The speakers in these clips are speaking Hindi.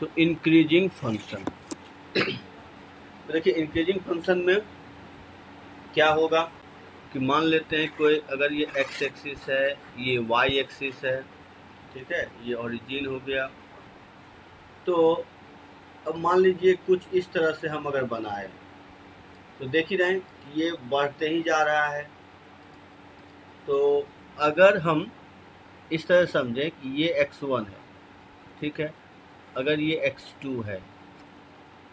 तो इंक्रीजिंग फंक्शन, तो देखिए इंक्रीजिंग फंक्शन में क्या होगा कि मान लेते हैं कोई, अगर ये एक्स एक्सिस है, ये वाई एक्सिस है, ठीक है, ये ओरिजिन हो गया। तो अब मान लीजिए कुछ इस तरह से हम अगर बनाए तो देख ही रहे हैं ये बढ़ते ही जा रहा है। तो अगर हम इस तरह समझें कि ये x1 है, ठीक है, अगर ये x2 है,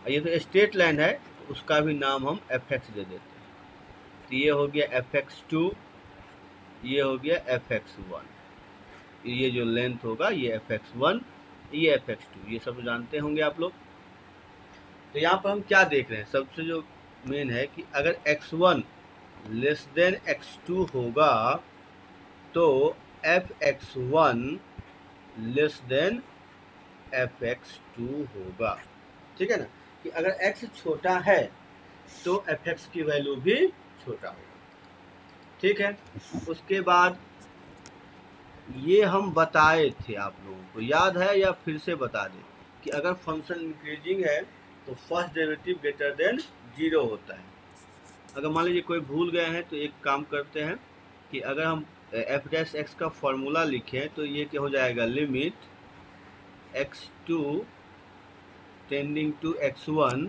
ये तो स्ट्रेट लाइन है, तो उसका भी नाम हम fx दे देते हैं। तो ये हो गया fx2, ये हो गया fx1, ये जो लेंथ होगा ये fx1, ये fx2, ये सब जानते होंगे आप लोग। तो यहाँ पर हम क्या देख रहे हैं, सबसे जो मेन है कि अगर x1 लेस देन x2 होगा तो fx1 लेस देन fx2 होगा, ठीक है ना, कि अगर x छोटा है तो fx की वैल्यू भी छोटा होगा, ठीक है। उसके बाद ये हम बताए थे, आप लोगों को याद है या फिर से बता दें कि अगर फंक्शन इंक्रीजिंग है तो फर्स्ट डेरिवेटिव ग्रेटर देन 0 होता है। अगर मान लीजिए कोई भूल गए हैं तो एक काम करते हैं कि अगर हम एफ डैश एक्स का फॉर्मूला लिखें तो ये क्या हो जाएगा, limit x2 tending to x1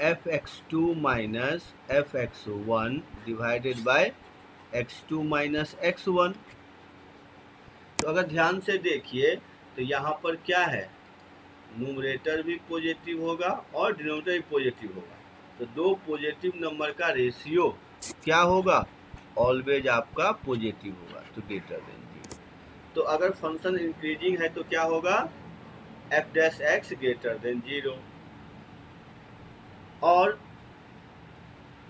fx2 minus fx1 divided by x2 minus x1। तो अगर ध्यान से देखिए तो यहाँ पर क्या है, न्यूमरेटर भी पॉजिटिव होगा और डिनोमिनेटर भी पॉजिटिव होगा। तो दो पॉजिटिव नंबर का रेशियो क्या होगा, ऑलवेज आपका पॉजिटिव होगा, तो ग्रेटर देन 0। तो अगर फंक्शन इंक्रीजिंग है तो क्या होगा, F dash x greater then 0। और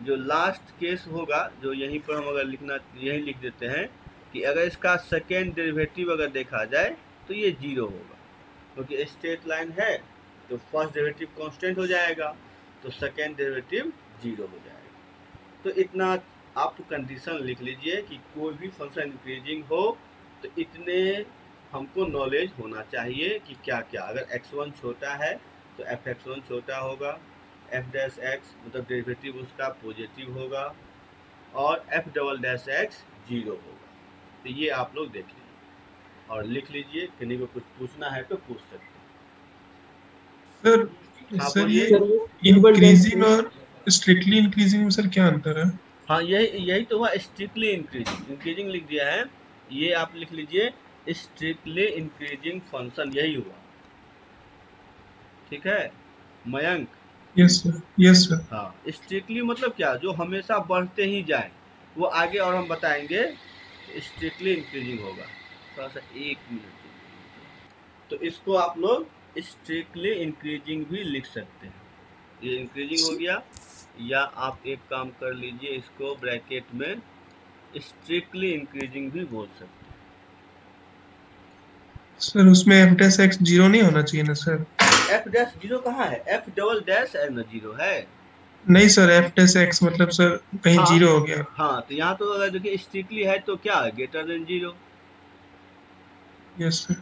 जो लास्ट केस होगा, जो यहीं पर हम अगर लिखना, यही लिख देते हैं कि अगर इसका सेकेंड डेरिवेटिव अगर देखा जाए तो ये 0 होगा, क्योंकि स्ट्रेट लाइन है तो फर्स्ट डेरिवेटिव कांस्टेंट हो जाएगा, तो सेकेंड डेरिवेटिव 0 हो जाएगा। तो इतना आप कंडीशन लिख लीजिए कि कोई भी फंक्शन इंक्रीजिंग हो तो इतने हमको नॉलेज होना चाहिए कि क्या क्या, अगर x1 छोटा है तो fx1 छोटा होगा, f डैश एक्स मतलब डेरिवेटिव उसका पॉजिटिव होगा, और f डबल डैश एक्स 0 होगा। तो ये आप लोग देख लीजिए और लिख लीजिए, किन्हीं को कुछ पूछना है तो पूछ सकते सर हैं। हाँ सर बोलिए। ये इंक्रीजिंग और स्ट्रिक्टली इंक्रीजिंग में सर क्या अंतर है? हाँ यही तो हुआ, स्ट्रिक्टली इंक्रीजिंग, इंक्रीजिंग लिख दिया है, ये आप लिख लीजिए स्ट्रिक्टली इंक्रीजिंग फंक्शन, यही हुआ, ठीक है Mayank. Yes sir, yes sir. हाँ, स्ट्रिक्टली मतलब क्या, जो हमेशा बढ़ते ही जाए, वो आगे और हम बताएंगे, स्ट्रिक्टली इंक्रीजिंग होगा। थोड़ा सा 1 मिनट, तो इसको आप लोग स्ट्रिक्टली इंक्रीजिंग भी लिख सकते हैं, ये इंक्रीजिंग हो गया। या आप एक काम कर लीजिए, इसको ब्रैकेट में स्ट्रिक्टली इंक्रीजिंग भी बोल सकते हैं। सर उसमें एफ डैश एक्स 0 नहीं होना चाहिए ना सर? एफ डैश 0 कहाँ है, एफ डबल डैश है ना 0 है। नहीं सर, एफ डैश एक्स मतलब सर कहीं हाँ 0 हो गया। हाँ, तो यहाँ तो अगर देखिए स्ट्रिक्टली है तो क्या है, ग्रेटर देन 0। Yes sir.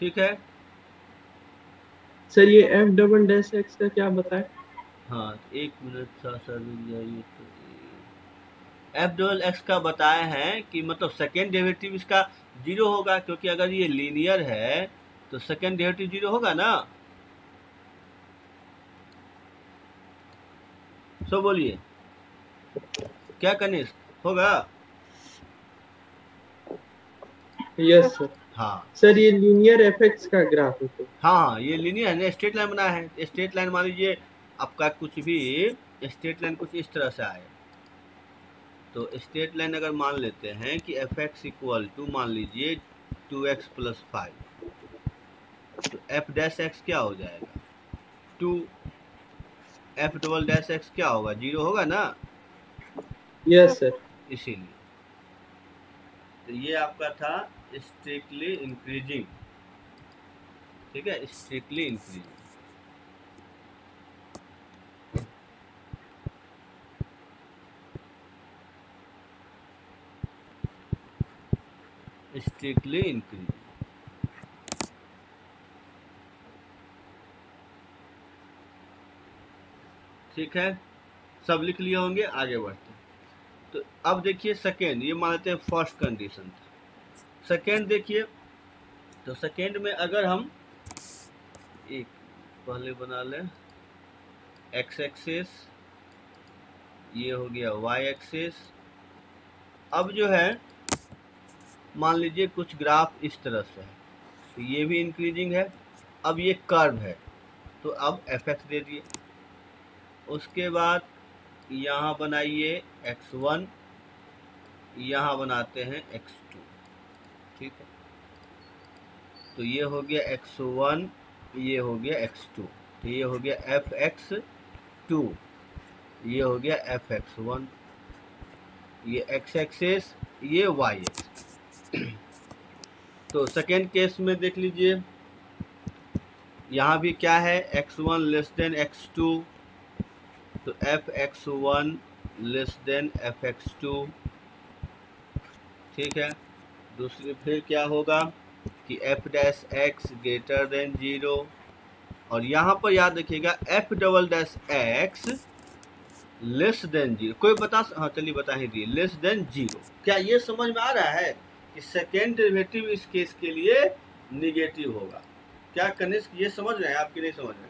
ठीक है। सर ये एफ डबल डैश एक्स का क्या बताए? हाँ 1 मिनट सा सर मिल जाइए, तो एफ डबल एक्स का बताए हैं कि मतलब सेकेंड डेरिवेटिव इसका 0 होगा, क्योंकि अगर ये लीनियर है तो सेकेंड डेरिवेटिव 0 होगा ना। सो बोलिए क्या कनिष्क होगा। Yes sir. हाँ सर ये लीनियर एफएक्स का ग्राफ है तो? हाँ, ये लीनियर है ना, स्ट्रेट लाइन बना है। स्ट्रेट लाइन मान लीजिए आपका कुछ भी स्ट्रेट लाइन कुछ इस तरह से आए, तो स्ट्रेट लाइन अगर मान लेते हैं कि एफ एक्स इक्वल टू मान लीजिए 2x प्लस 5, तो एफ डैश एक्स क्या हो जाएगा 2, एफ डबल डैश एक्स क्या होगा 0 होगा ना। Yes sir. इसीलिए तो ये आपका था स्ट्रिक्टली इंक्रीजिंग, ठीक है, स्ट्रिक्टली इंक्रीजिंग। Strictly increasing. ठीक है, सब लिख लिए होंगे, आगे बढ़ते हैं। तो अब देखिए सेकेंड, ये मान लेते हैं फर्स्ट कंडीशन था। सेकेंड देखिए, तो सेकेंड में अगर हम एक पहले बना लें एक्स एक्सिस, ये हो गया वाई एक्सिस। अब जो है मान लीजिए कुछ ग्राफ इस तरह से है, तो ये भी इंक्रीजिंग है। अब ये कर्व है, तो अब एफ एक्स दे दिए। उसके बाद यहाँ बनाइए x1, यहाँ बनाते हैं x2। ठीक है, तो ये हो गया x1, ये हो गया x2, तो ये हो गया fx2, ये हो गया fx1, ये x एक्सिस, ये y एक्सिस। तो सेकेंड केस में देख लीजिए, यहाँ भी क्या है, x1 लेस देन x2, तो fx1 लेस देन fx2। ठीक है, दूसरी फिर क्या होगा कि f dash x greater than 0, और यहाँ पर याद रखिएगा f double dash x less than 0। कोई बता, हाँ चलिए बता ही दिए, लेस देन 0। क्या ये समझ में आ रहा है कि सेकेंड डेरिवेटिव इस केस के लिए निगेटिव होगा? क्या कनिष्क ये समझ रहे हैं, आपकी नहीं समझ रहे?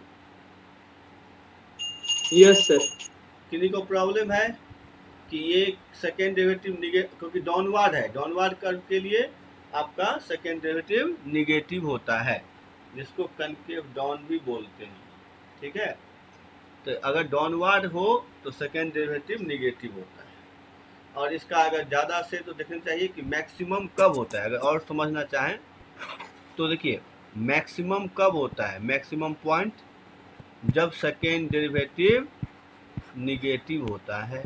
Yes sir. किन्हीं को प्रॉब्लम है कि ये सेकेंड डेरिवेटिव क्योंकि डाउनवर्ड है, डाउनवर्ड कर्व के लिए आपका सेकेंड डेरिवेटिव निगेटिव होता है, जिसको कनकेव डाउन भी बोलते हैं। ठीक है, तो अगर डाउनवर्ड हो तो सेकेंड डेरिवेटिव निगेटिव होता है। और इसका अगर ज़्यादा से तो देखना चाहिए कि मैक्सिमम कब होता है। अगर और समझना चाहें तो देखिए मैक्सिमम कब होता है, मैक्सिमम पॉइंट जब सेकेंड डेरिवेटिव निगेटिव होता है।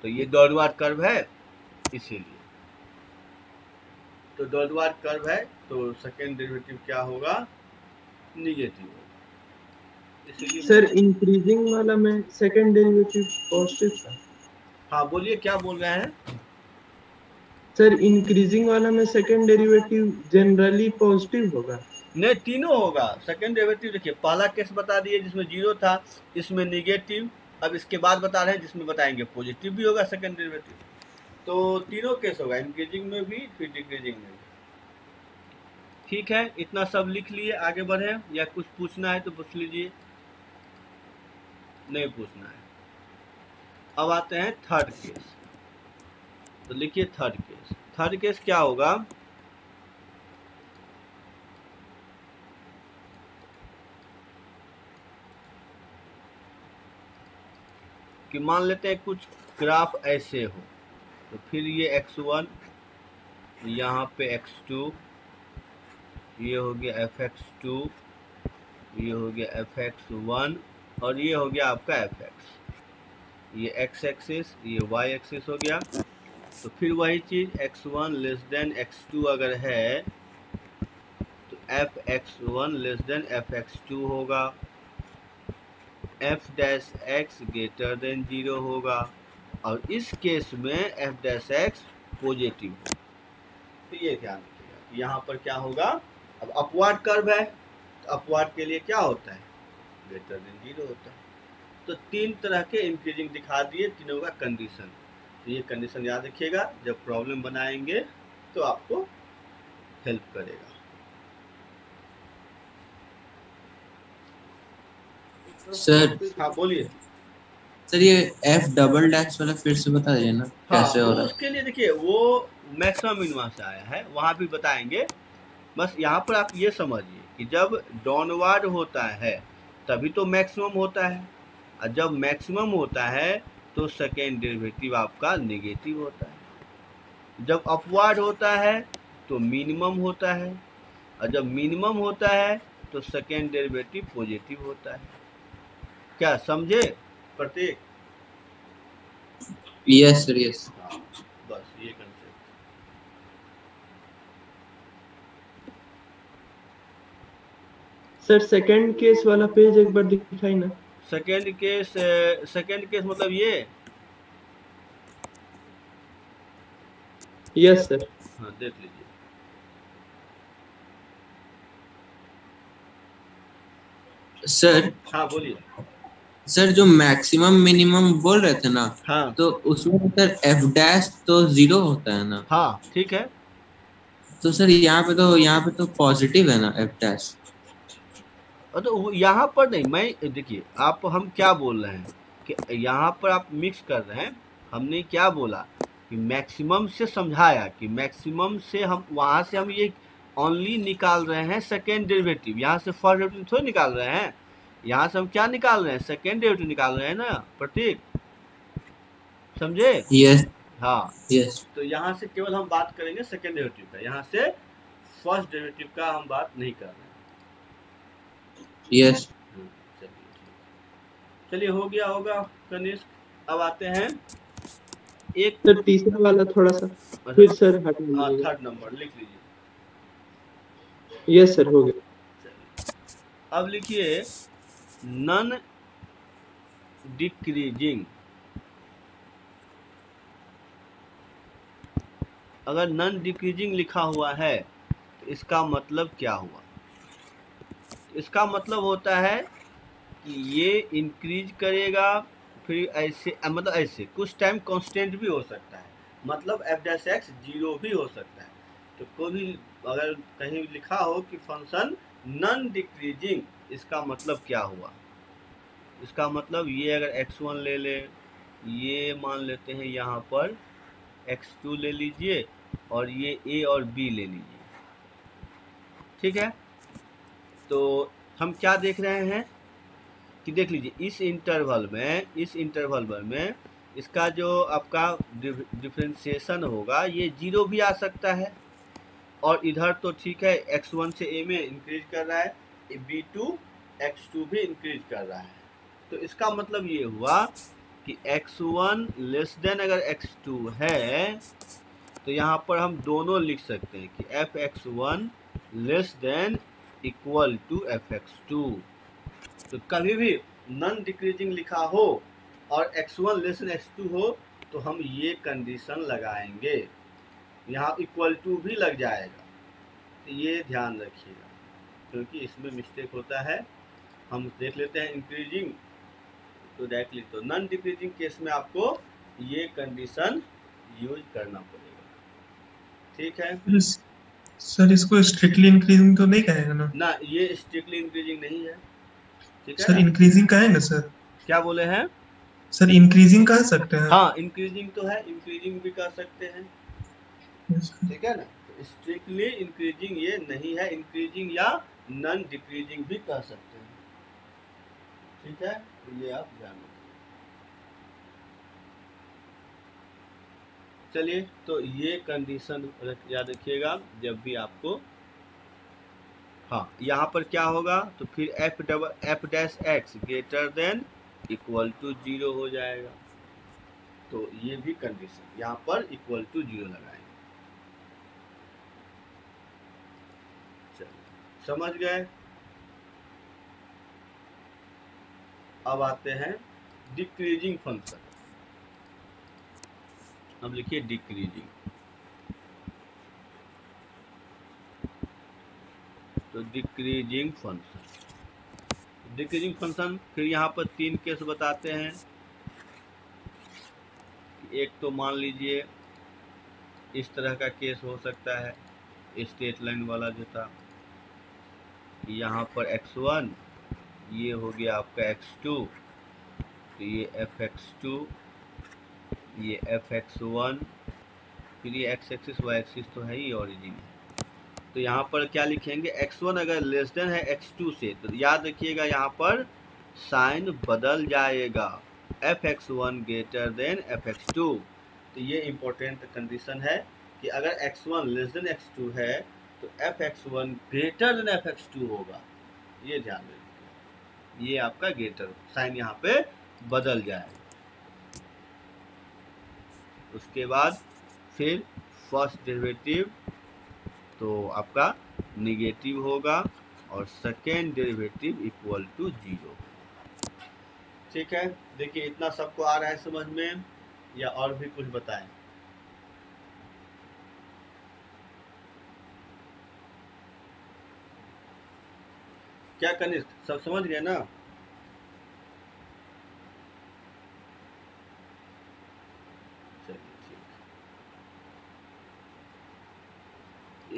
तो ये डाउनवर्ड कर्व है, इसीलिए तो डाउनवर्ड कर्व है, तो सेकेंड डेरिवेटिव क्या होगा, निगेटिव होगा। इसीलिए सर इंक्रीजिंग वाला में सेकंड डेरिवेटिव पॉजिटिव था। हाँ बोलिए, क्या बोल रहे हैं? सर इंक्रीजिंग वाला में सेकंड डेरिवेटिव जनरली पॉजिटिव होगा? नहीं, तीनों होगा सेकेंड डेरिवेटिव। देखिए पहला केस बता दिए जिसमें 0 था, इसमें निगेटिव। अब इसके बाद बता रहे हैं जिसमें बताएंगे पॉजिटिव भी होगा सेकेंड डेरिवेटिव। तो तीनों केस होगा, इंक्रीजिंग में भी फिर डिक्रीजिंग में भी। ठीक है, इतना सब लिख लिए, आगे बढ़े। या कुछ पूछना है तो पूछ लीजिए, नहीं पूछना है। अब आते हैं थर्ड केस। तो लिखिए थर्ड केस। थर्ड केस क्या होगा कि मान लेते हैं कुछ ग्राफ ऐसे हो, तो फिर ये x1, यहाँ पे x2, ये हो गया fx2, ये हो गया fx1, और ये हो गया आपका fx। ये x एक्सिस, ये y एक्सिस हो गया। तो फिर वही चीज़ x1 लेस देन x2 अगर है तो fx1 लेस देन fx2 होगा, f dash x greater than 0 होगा, और इस केस में f डैश x पॉजिटिव है। तो ये ध्यान रखिएगा, यहाँ पर क्या होगा, अब अपवर्ड कर्व है, तो अपवर्ड के लिए क्या होता है, ग्रेटर देन 0 होता है। तो तीन तरह के इंक्रीजिंग दिखा दिए, तीनों का कंडीशन। तो ये कंडीशन याद रखिएगा, जब प्रॉब्लम बनाएंगे तो आपको हेल्प करेगा। सर हाँ बोलिए। सर ये एफ डबल डैश वाला फिर से बता दीजिए ना, कैसे हो हाँ, रहा है? उसके लिए देखिए वो मैक्सिमम मिनिमम से आया है, वहाँ भी बताएंगे। बस यहाँ पर आप ये समझिए कि जब डाउनवर्ड होता है तभी तो मैक्सिमम होता है, और जब मैक्सिमम होता है तो सेकेंड डेरिवेटिव आपका नेगेटिव होता है। जब अपवर्ड होता है तो मिनिमम होता है, और जब मिनिमम होता है तो सेकेंड डेरिवेटिव पॉजिटिव होता है। क्या समझे प्रत्येक? Yes sir, yes. हाँ, बस ये कंसेप्ट। सर सेकंड केस वाला पेज एक बार दिखाई ना। सेकेंड केस मतलब ये। Yes sir. हाँ देख लीजिए, सर हाँ बोलिए। सर जो मैक्सिमम मिनिमम बोल रहे थे ना, हाँ तो उसमें सर एफ डैश तो 0 होता है ना? हाँ ठीक है। तो सर यहाँ पे तो पॉजिटिव है ना एफ डैश? तो यहाँ पर नहीं, मैं देखिए आप हम क्या बोल रहे हैं कि यहाँ पर आप मिक्स कर रहे हैं। हमने क्या बोला कि मैक्सिमम से समझाया कि मैक्सिमम से हम वहाँ से हम ये ओनली निकाल रहे हैं सेकेंड डेरिवेटिव, यहाँ से फर्स्ट डेरिवेटिव थोड़ी निकाल रहे हैं। यहाँ से हम क्या निकाल रहे हैं, सेकेंड डेरिवेटिव निकाल रहे हैं ना प्रतीक, समझे? यस हाँ, यस तो यहाँ से केवल हम बात करेंगे सेकेंड डेरिवेटिव का, यहाँ से फर्स्ट डेरिवेटिव का हम बात नहीं कर रहे हैं। यस। चलिए चलिए हो गया होगा कनिष्क। अब आते हैं एक सर तीसरा वाला थोड़ा सा फिर सर हटा हाँ लीजिएगा। थर्ड नंबर लिख लीजिए। यस सर हो गया। अब लिखिए नन डिक्रीजिंग। अगर नन डिक्रीजिंग लिखा हुआ है तो इसका मतलब क्या हुआ? इसका मतलब होता है कि ये इंक्रीज करेगा, फिर ऐसे मतलब ऐसे कुछ टाइम कांस्टेंट भी हो सकता है, मतलब एफ डैश एक्स 0 भी हो सकता है। तो कोई भी अगर कहीं लिखा हो कि फंक्शन नन डिक्रीजिंग, इसका मतलब क्या हुआ? इसका मतलब ये अगर x1 ले ले, ये मान लेते हैं यहाँ पर x2 ले लीजिए और ये a और b ले लीजिए, ठीक है? तो हम क्या देख रहे हैं कि देख लीजिए इस इंटरवल में इसका जो आपका डिफरेंशिएशन होगा ये 0 भी आ सकता है, और इधर तो ठीक है x1 से a में इंक्रीज कर रहा है, b2 x2 भी इंक्रीज कर रहा है। तो इसका मतलब ये हुआ कि x1 लेस देन अगर x2 है तो यहाँ पर हम दोनों लिख सकते हैं कि fx1 less than equal to fx2। तो कभी भी नॉन डिक्रीजिंग लिखा हो और x1 लेस देन x2 हो तो हम ये कंडीशन लगाएंगे, यहाँ इक्वल टू भी लग जाएगा। तो ये ध्यान रखिएगा क्योंकि इसमें मिस्टेक होता है। हम देख लेते हैं इंक्रीजिंग तो डायरेक्टली, तो नॉन डिक्रीजिंग केस में आपको ये कंडीशन यूज करना पड़ेगा, ठीक है? सर इसको स्ट्रिक्टली इंक्रीजिंग तो नहीं कहेगा ना? ना, ये स्ट्रिक्टली इंक्रीजिंग नहीं है, ठीक है सर ना? इंक्रीजिंग कहेंगे सर? क्या बोले हैं? सर इंक्रीजिंग कह सकते हैं? हाँ इंक्रीजिंग तो है, इंक्रीजिंग भी कर सकते हैं, Yes, sir. ठीक है ना? तो स्ट्रिक्टली इंक्रीजिंग ये नहीं है, इंक्रीजिंग या नॉन डिक्रीजिंग भी कह सकते हैं, ठीक है? तो ये आप ध्यान रखिए। चलिए, तो ये कंडीशन याद रखिएगा जब भी आपको, हाँ यहाँ पर क्या होगा तो फिर f dash x greater than equal to 0 हो जाएगा। तो ये भी कंडीशन यहाँ पर इक्वल टू 0 लगाएंगे। चलिए समझ गए। अब आते हैं डिक्रीजिंग फंक्शन। अब लिखिए डिक्रीजिंग। तो डिक्रीजिंग फंक्शन फिर यहाँ पर 3 केस बताते हैं। एक तो मान लीजिए इस तरह का केस हो सकता है, स्ट्रेट लाइन वाला जो था, यहाँ पर x1 ये हो गया आपका x2, तो ये fx2 ये fx1, फिर ये x एक्सिस y एक्सिस तो है ही ओरिजिन है। तो यहाँ पर क्या लिखेंगे, x1 अगर लेस देन है x2 से, तो याद रखिएगा यहाँ पर साइन बदल जाएगा, fx1 ग्रेटर देन fx2। तो ये इम्पोर्टेंट कंडीशन है कि अगर x1 लेस देन x2 है तो fx1 ग्रेटर देन fx2 होगा, ये ध्यान रखिए। ये आपका ग्रेटर साइन यहाँ पे बदल जाएगा। उसके बाद फिर फर्स्ट डेरिवेटिव तो आपका निगेटिव होगा और सेकेंड डेरिवेटिव इक्वल टू 0, ठीक है? देखिए इतना सबको आ रहा है समझ में या और भी कुछ बताएं? क्या कनिष्ठ सब समझ गए ना? चलिए ठीक,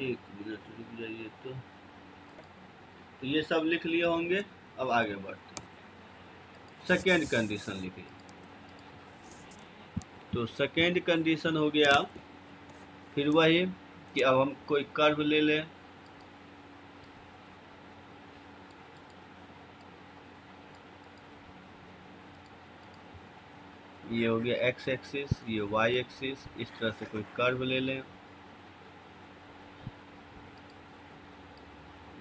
एक मिनट रुक जाइए। तो ये सब लिख लिए होंगे। अब आगे बढ़ते हैं, सेकेंड कंडीशन लिखिए। तो सेकेंड कंडीशन हो गया फिर वही कि अब हम कोई कर्व ले लें। ये हो गया एक्स एक्सिस, ये वाई एक्सिस, इस तरह से कोई कर्व ले लें।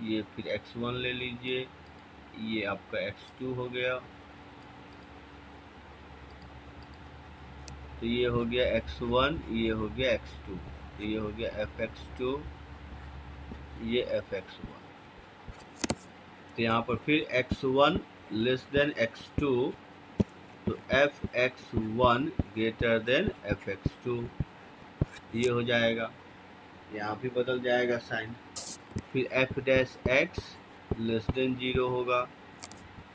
ये फिर x1 ले लीजिए, ये आपका x2 हो गया। तो ये हो गया x1, ये हो गया x2, तो ये हो गया fx2, ये fx1। तो यहाँ पर फिर x1 लेस देन x2, तो fx1 ग्रेटर देन fx2, ये हो जाएगा। यहाँ भी बदल जाएगा साइन। फिर f dash x less than 0 होगा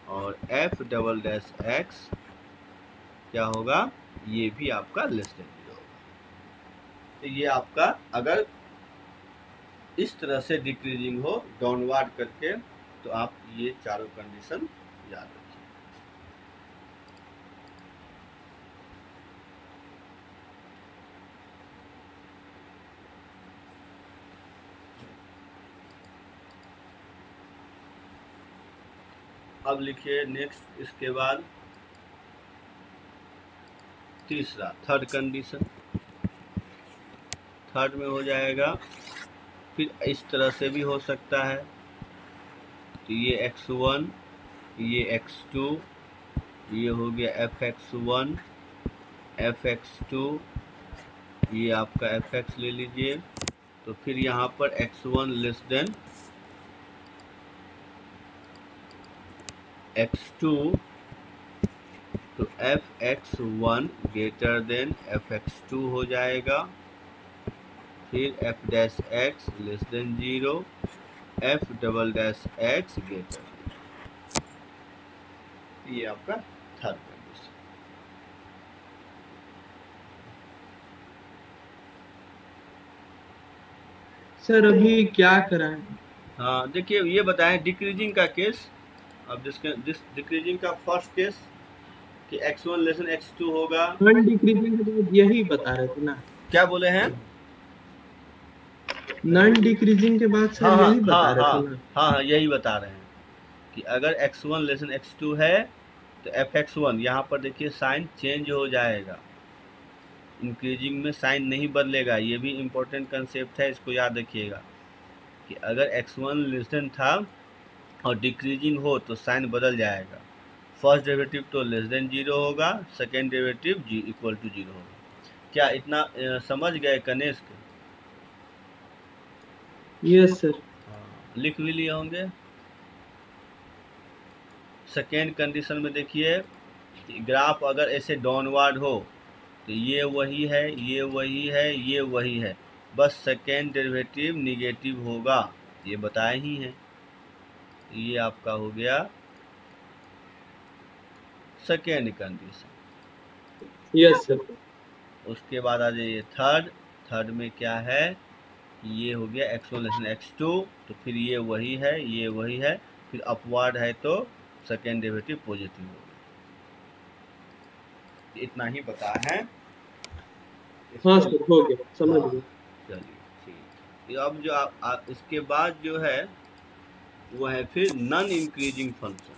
और f डबल डैश x क्या होगा, ये भी आपका लेस देन 0 होगा। तो ये आपका अगर इस तरह से डिक्रीजिंग हो डाउनवर्ड करके, तो आप ये चारों कंडीशन याद रखिए। अब लिखिए नेक्स्ट, इसके बाद तीसरा थर्ड कंडीशन। थर्ड में हो जाएगा फिर इस तरह से भी हो सकता है। तो ये x1, ये x2, ये हो गया fx1, fx2, ये आपका fx ले लीजिए। तो फिर यहाँ पर x1 लेस देन x2, तो fx1 ग्रेटर देन fx2 हो जाएगा। फिर f dash x less than 0, f double dash x greater, ये आपका थर्ड कंडीशन। सर अभी क्या कराएं? हाँ देखिए, ये बताएं डिक्रीजिंग का केस। अब जिस डिक्रीजिंग का फर्स्ट केस कि x1 लेसन x2 होगा। नॉन डिक्रीजिंग के बाद यही बता रहे थे ना? क्या बोले हैं? नॉन डिक्रीजिंग के बाद सर यही बता रहे थे ना? हाँ, यही बता रहे हैं कि अगर x1 लेसन x2 है तो fx1, यहाँ पर देखिए साइन चेंज हो जाएगा, इंक्रीजिंग में साइन नहीं बदलेगा। ये भी इम्पोर्टेंट कंसेप्ट है, इसको याद रखिएगा कि अगर x1 लेसन था और डिक्रीजिंग हो तो साइन बदल जाएगा। फर्स्ट डेरिवेटिव तो लेस देन 0 होगा, सेकेंड डेरिवेटिव इक्वल टू 0 होगा। क्या इतना समझ गए कनिष्क? Yes sir. लिख भी लिए होंगे। सेकेंड कंडीशन में देखिए, ग्राफ अगर ऐसे डाउनवर्ड हो तो ये वही है, ये वही है, ये वही है, बस सेकेंड डेरिवेटिव निगेटिव होगा, ये बताए ही हैं। ये आपका हो गया सेकेंड कंडीशन। Yes sir. उसके बाद आ जाइए थर्ड में क्या है, ये हो गया x1 लेसन x2, तो फिर ये वही है, ये वही है, फिर अपवर्ड है तो सेकेंड डेरिवेटिव पॉजिटिव होगा। इतना ही बता है। हाँ सर, हो गया, समझ गए। चलिए ठीक। अब जो इसके बाद जो है वो है फिर non increasing function.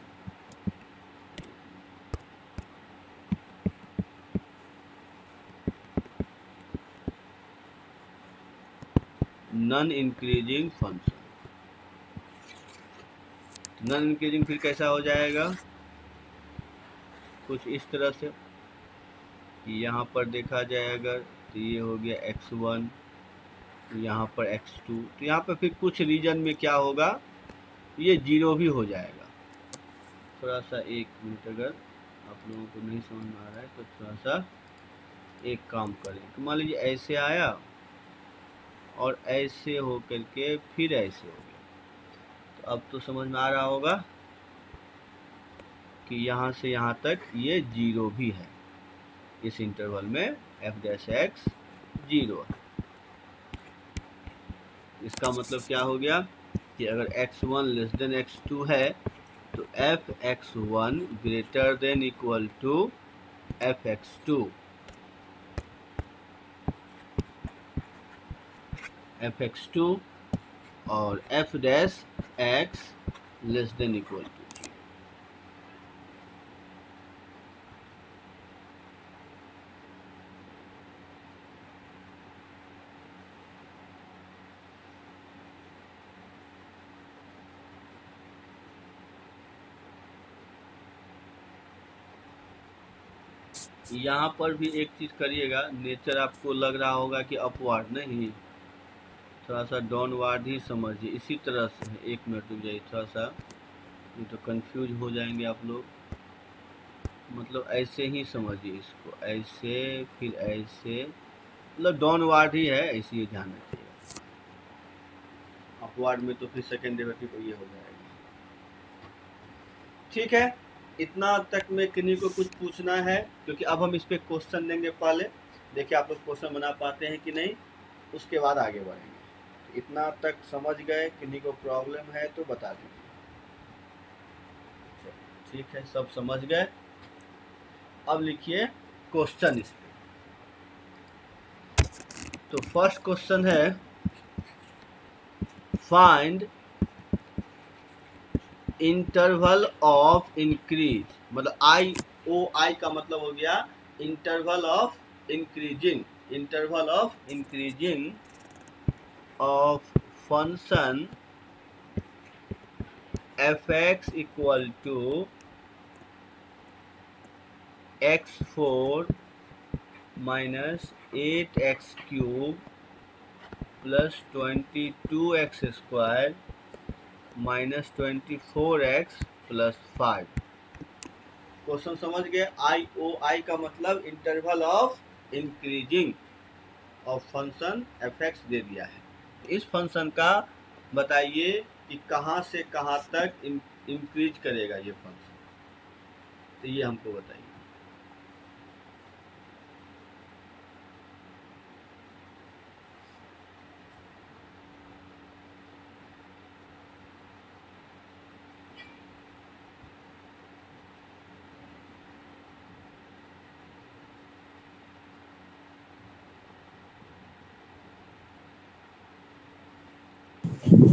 Non increasing function, non increasing फिर कैसा हो जाएगा, कुछ इस तरह से। यहाँ पर देखा जाए अगर तो ये हो गया x1, यहाँ पर x2, तो यहाँ पर फिर कुछ रीजन में क्या होगा, ये 0 भी हो जाएगा। थोड़ा सा एक मिनट, अगर आप लोगों को नहीं समझ में आ रहा है तो थोड़ा सा एक काम करें। तो मान लीजिए ऐसे आया और ऐसे हो करके फिर ऐसे हो गया, अब तो समझ में आ रहा होगा कि यहाँ से यहाँ तक ये 0 भी है, इस इंटरवल में f डैश x 0 है। इसका मतलब क्या हो गया कि अगर x1 लेस देन x2 है तो f(x1) greater than equal to f(x2), f(x2) और f dash x less than equal to 0। यहाँ पर भी एक चीज़ करिएगा, नेचर आपको लग रहा होगा कि अपवार्ड नहीं, थोड़ा सा डाउनवार्ड ही समझिए। इसी तरह से, एक मिनट रुक जाइए थोड़ा सा, नहीं तो कंफ्यूज हो जाएंगे आप लोग। मतलब ऐसे ही समझिए इसको, ऐसे फिर ऐसे, मतलब डाउनवार्ड ही है, ऐसे ही ध्यान रखिएगा। अपवार्ड में तो फिर सेकेंड डेरिवेटिव ये हो जाएगा। ठीक है, इतना तक में किन्हीं को कुछ पूछना है? क्योंकि अब हम इस पे क्वेश्चन देंगे। पहले देखिए आप लोग क्वेश्चन बना पाते हैं कि नहीं, उसके बाद आगे बढ़ेंगे। इतना तक समझ गए? किन्हीं को प्रॉब्लम है तो बता दीजिए। ठीक है, सब समझ गए। अब लिखिए क्वेश्चन इस पे। तो फर्स्ट क्वेश्चन है, फाइंड इंटरवल ऑफ इंक्रीज, मतलब IOI का मतलब हो गया interval of increasing, interval of increasing of function f(x) equal to x4 minus 8x³ plus 22x² minus 24x plus 5। Question समझ गए? IOI का मतलब interval of increasing of function f(x) दे दिया है। इस फंक्शन का बताइए कि कहाँ से कहाँ तक इंक्रीज करेगा ये फंक्शन, तो ये हमको बताइए।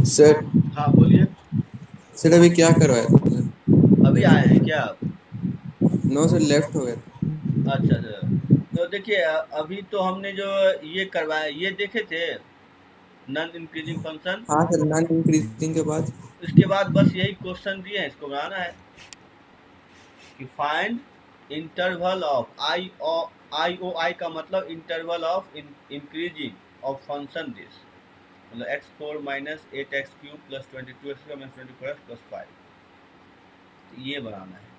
सर हाँ बोलिए। सर अभी क्या करवाया था सर? अभी आए हैं क्या आप? नो सर, लेफ्ट हो गया। अच्छा अच्छा, तो देखिए अभी तो हमने जो ये करवाया, ये देखे थे नॉन इंक्रीजिंग फंक्शन। हाँ सर, नॉन इंक्रीजिंग के बाद इसके बाद बस यही क्वेश्चन दिए हैं, इसको बनाना है कि फाइंड इंटरवल ऑफ IOI का मतलब interval of increasing of function this, मतलब x4 minus 8x³ plus 22x² minus 24x plus 5, ये बनाना है।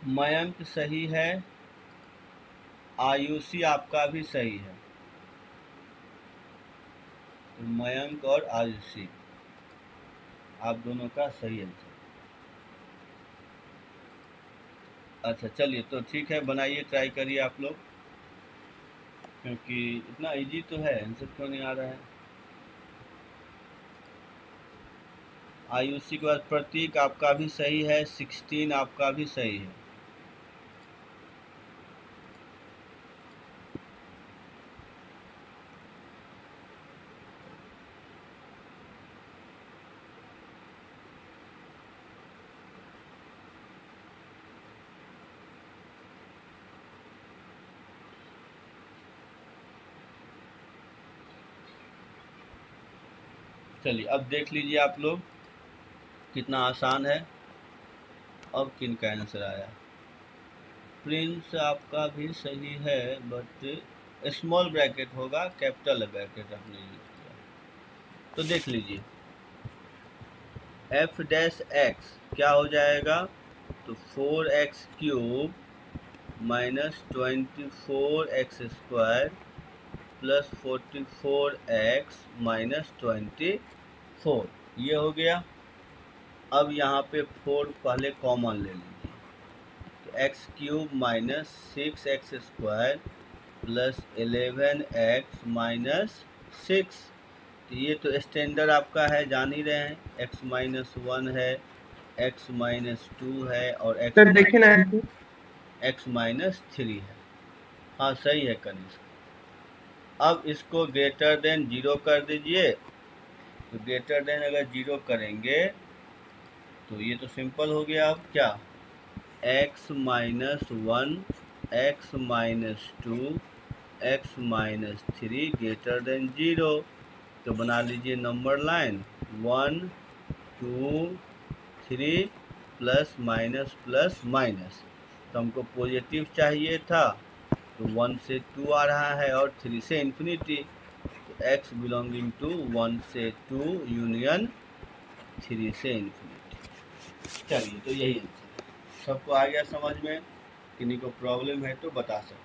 मयंक सही है, आयुषी आपका भी सही है। तो मयंक और आयुषी आप दोनों का सही आंसर। अच्छा चलिए, तो ठीक है, बनाइए, ट्राई करिए आप लोग, क्योंकि इतना इजी तो है, आंसर क्यों नहीं आ रहा है। आयुषी के बाद प्रतीक आपका भी सही है, 16 आपका भी सही है। चलिए अब देख लीजिए आप लोग कितना आसान है। अब किन का आंसर आया? प्रिंस आपका भी सही है, बट स्मॉल ब्रैकेट होगा, कैपिटल ब्रैकेट आपने यूज किया। तो देख लीजिए एफ डैश एक्स क्या हो जाएगा, तो 4x³ minus 24x² plus 44x minus 24, ये हो गया। अब यहाँ पे 4 पहले कॉमन ले लीजिए, तो x³ minus 6x² plus 11x minus 6, तो ये तो स्टैंडर्ड आपका है, जान ही रहे हैं, x माइनस 1 है, x माइनस 2 है और सर देखिए ना x माइनस 3 है। हाँ सही है कनिष्क। अब इसको ग्रेटर देन 0 कर दीजिए, तो ग्रेटर देन अगर 0 करेंगे तो ये तो सिंपल हो गया। अब क्या, x minus 1, x minus 2, x minus 3 greater than 0, तो बना लीजिए number line 1 2 3 plus minus plus minus, तो हमको पॉजिटिव चाहिए था, तो 1 से 2 आ रहा है और 3 से इन्फिनिटी, तो x बिलोंगिंग टू 1 से 2 यूनियन 3 से इन्फिनिटी। चलिए तो यही आंसर है। सबको आ गया समझ में? किन्हीं को प्रॉब्लम है तो बता सकते हैं।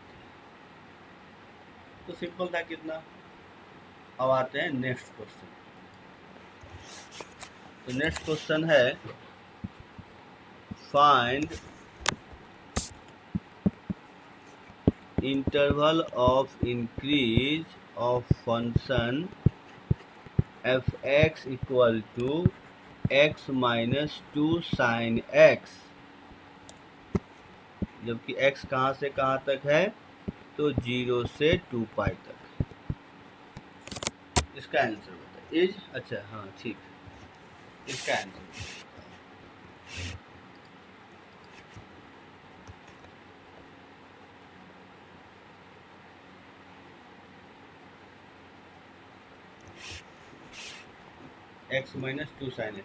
तो सिंपल था कितना। अब आते हैं नेक्स्ट क्वेश्चन। तो नेक्स्ट क्वेश्चन है find interval of increase of function f(x) equal to x minus 2 sine x, जबकि x कहाँ से कहाँ तक है, तो 0 से 2 पाई तक। इसका आंसर बताइए। इज अच्छा हाँ ठीक है, इसका answer x minus 2 sine x।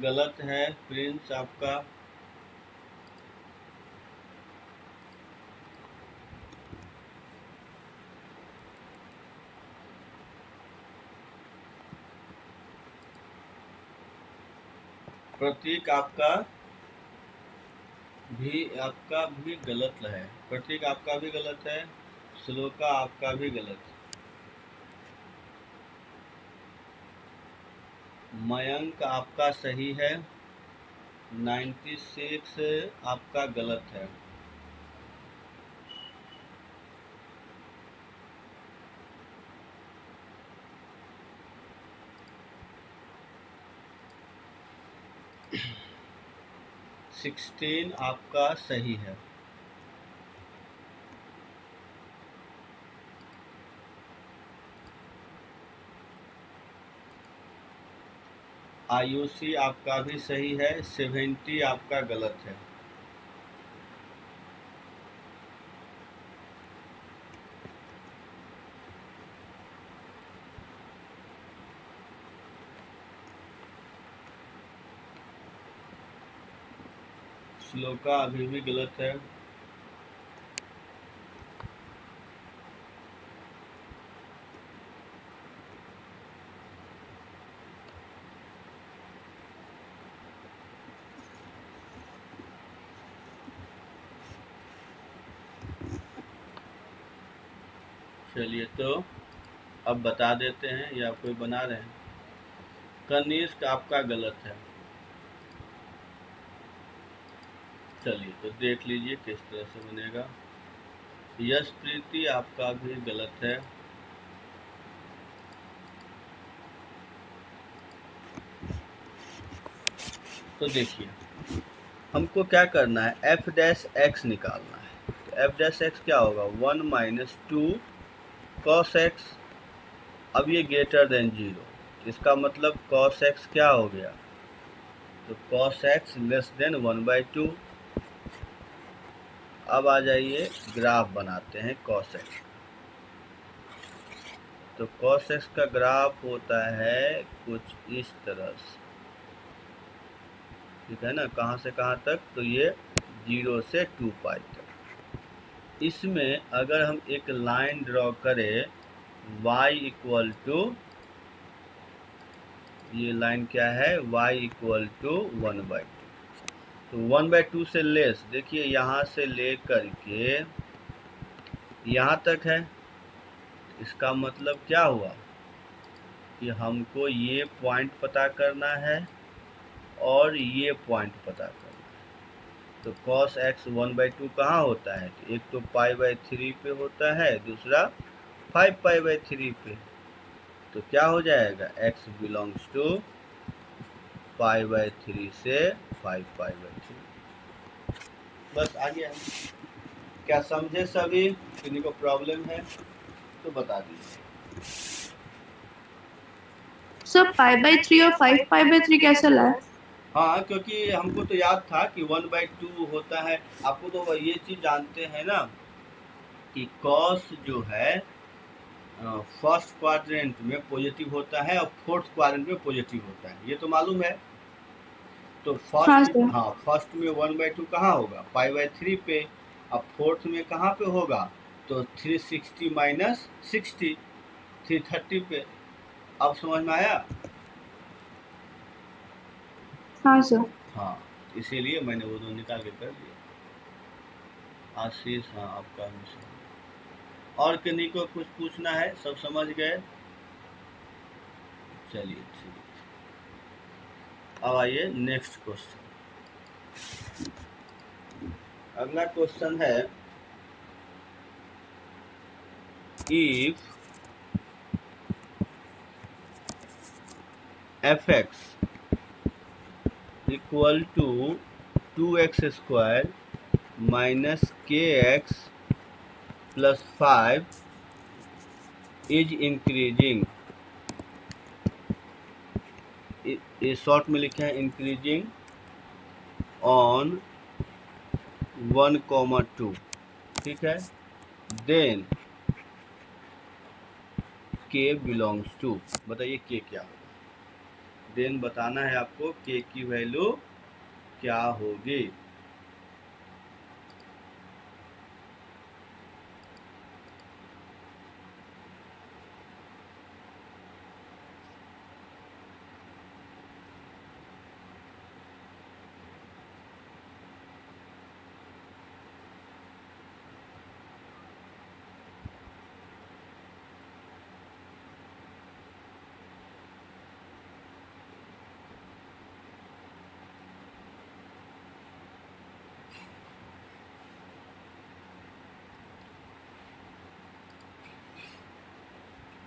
गलत है प्रिंस आपका। प्रतीक आपका भी गलत है। प्रतीक आपका भी गलत है, श्लोका आपका भी गलत है, मयंक आपका सही है, 96 आपका गलत है। सिक्सटीन आपका सही है। आयुषी आपका भी सही है, 70 आपका गलत है। श्लोका अभी भी गलत है। चलिए तो अब बता देते हैं या कोई बना रहे हैं। कनिष्क आपका गलत है। चलिए तो देख लीजिए किस तरह से बनेगा। यश प्रीति आपका भी गलत है। तो देखिए हमको क्या करना है, एफ डैश एक्स निकालना है। तो एफ डैश एक्स क्या होगा, 1 माइनस 2 कॉस एक्स। अब ये ग्रेटर देन 0, इसका मतलब कॉस एक्स क्या हो गया, तो कॉस एक्स लेस देन 1/2। अब आ जाइए ग्राफ बनाते हैं कॉस एक्स। तो कॉस एक्स का ग्राफ होता है कुछ इस तरह से, ठीक है ना, कहाँ से कहाँ तक, तो ये 0 से 2 पाई तक। इसमें अगर हम एक लाइन ड्रॉ करें y इक्वल टू, ये लाइन क्या है, y इक्वल टू 1/2। तो 1/2 से लेस, देखिए यहाँ से ले करके यहाँ तक है। इसका मतलब क्या हुआ कि हमको ये पॉइंट पता करना है और ये पॉइंट पता करना है। तो cos x 1/2 कहाँ होता है, तो एक तो π/3 पे होता है, दूसरा 5π/3 पे। तो क्या हो जाएगा, x बिलोंग्स टू π/3 से 5π/3। बस आ गया। क्या समझे सभी, किसी को प्रॉब्लम है तो बता दीजिए। सर π/3 और 5π/3 कैसे लाए? हाँ, क्योंकि हमको तो याद था कि 1/2 होता है। आपको तो ये चीज़ जानते हैं ना कि कॉस जो है फर्स्ट क्वाड्रेंट में पॉजिटिव होता है और फोर्थ क्वाड्रेंट में पॉजिटिव होता है, ये तो मालूम है। तो फर्स्ट, हाँ फर्स्ट में 1/2 कहाँ होगा, π/3 पे। अब फोर्थ में कहाँ पे होगा, तो 360 माइनस 60, 330 पे। अब समझ में आया? हाँ सर। हाँ, इसीलिए मैंने वो दो निकाल के कर दिया। आशीष, हाँ आपका मिशन। और किन्हीं को कुछ पूछना है, सब समझ गए? चलिए ठीक। अब आइए नेक्स्ट क्वेश्चन। अगला क्वेश्चन है, if fx equal to 2x² minus kx plus 5 is increasing, ये शॉर्ट में लिखे हैं इंक्रीजिंग ऑन 1,2, ठीक है, देन k बिलोंग्स टू, बताइए k क्या होगा। देन बताना है आपको k की वैल्यू क्या होगी।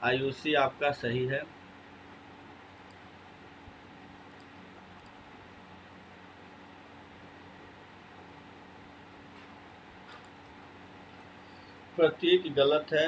आयुषी आपका सही है। प्रतीक गलत है।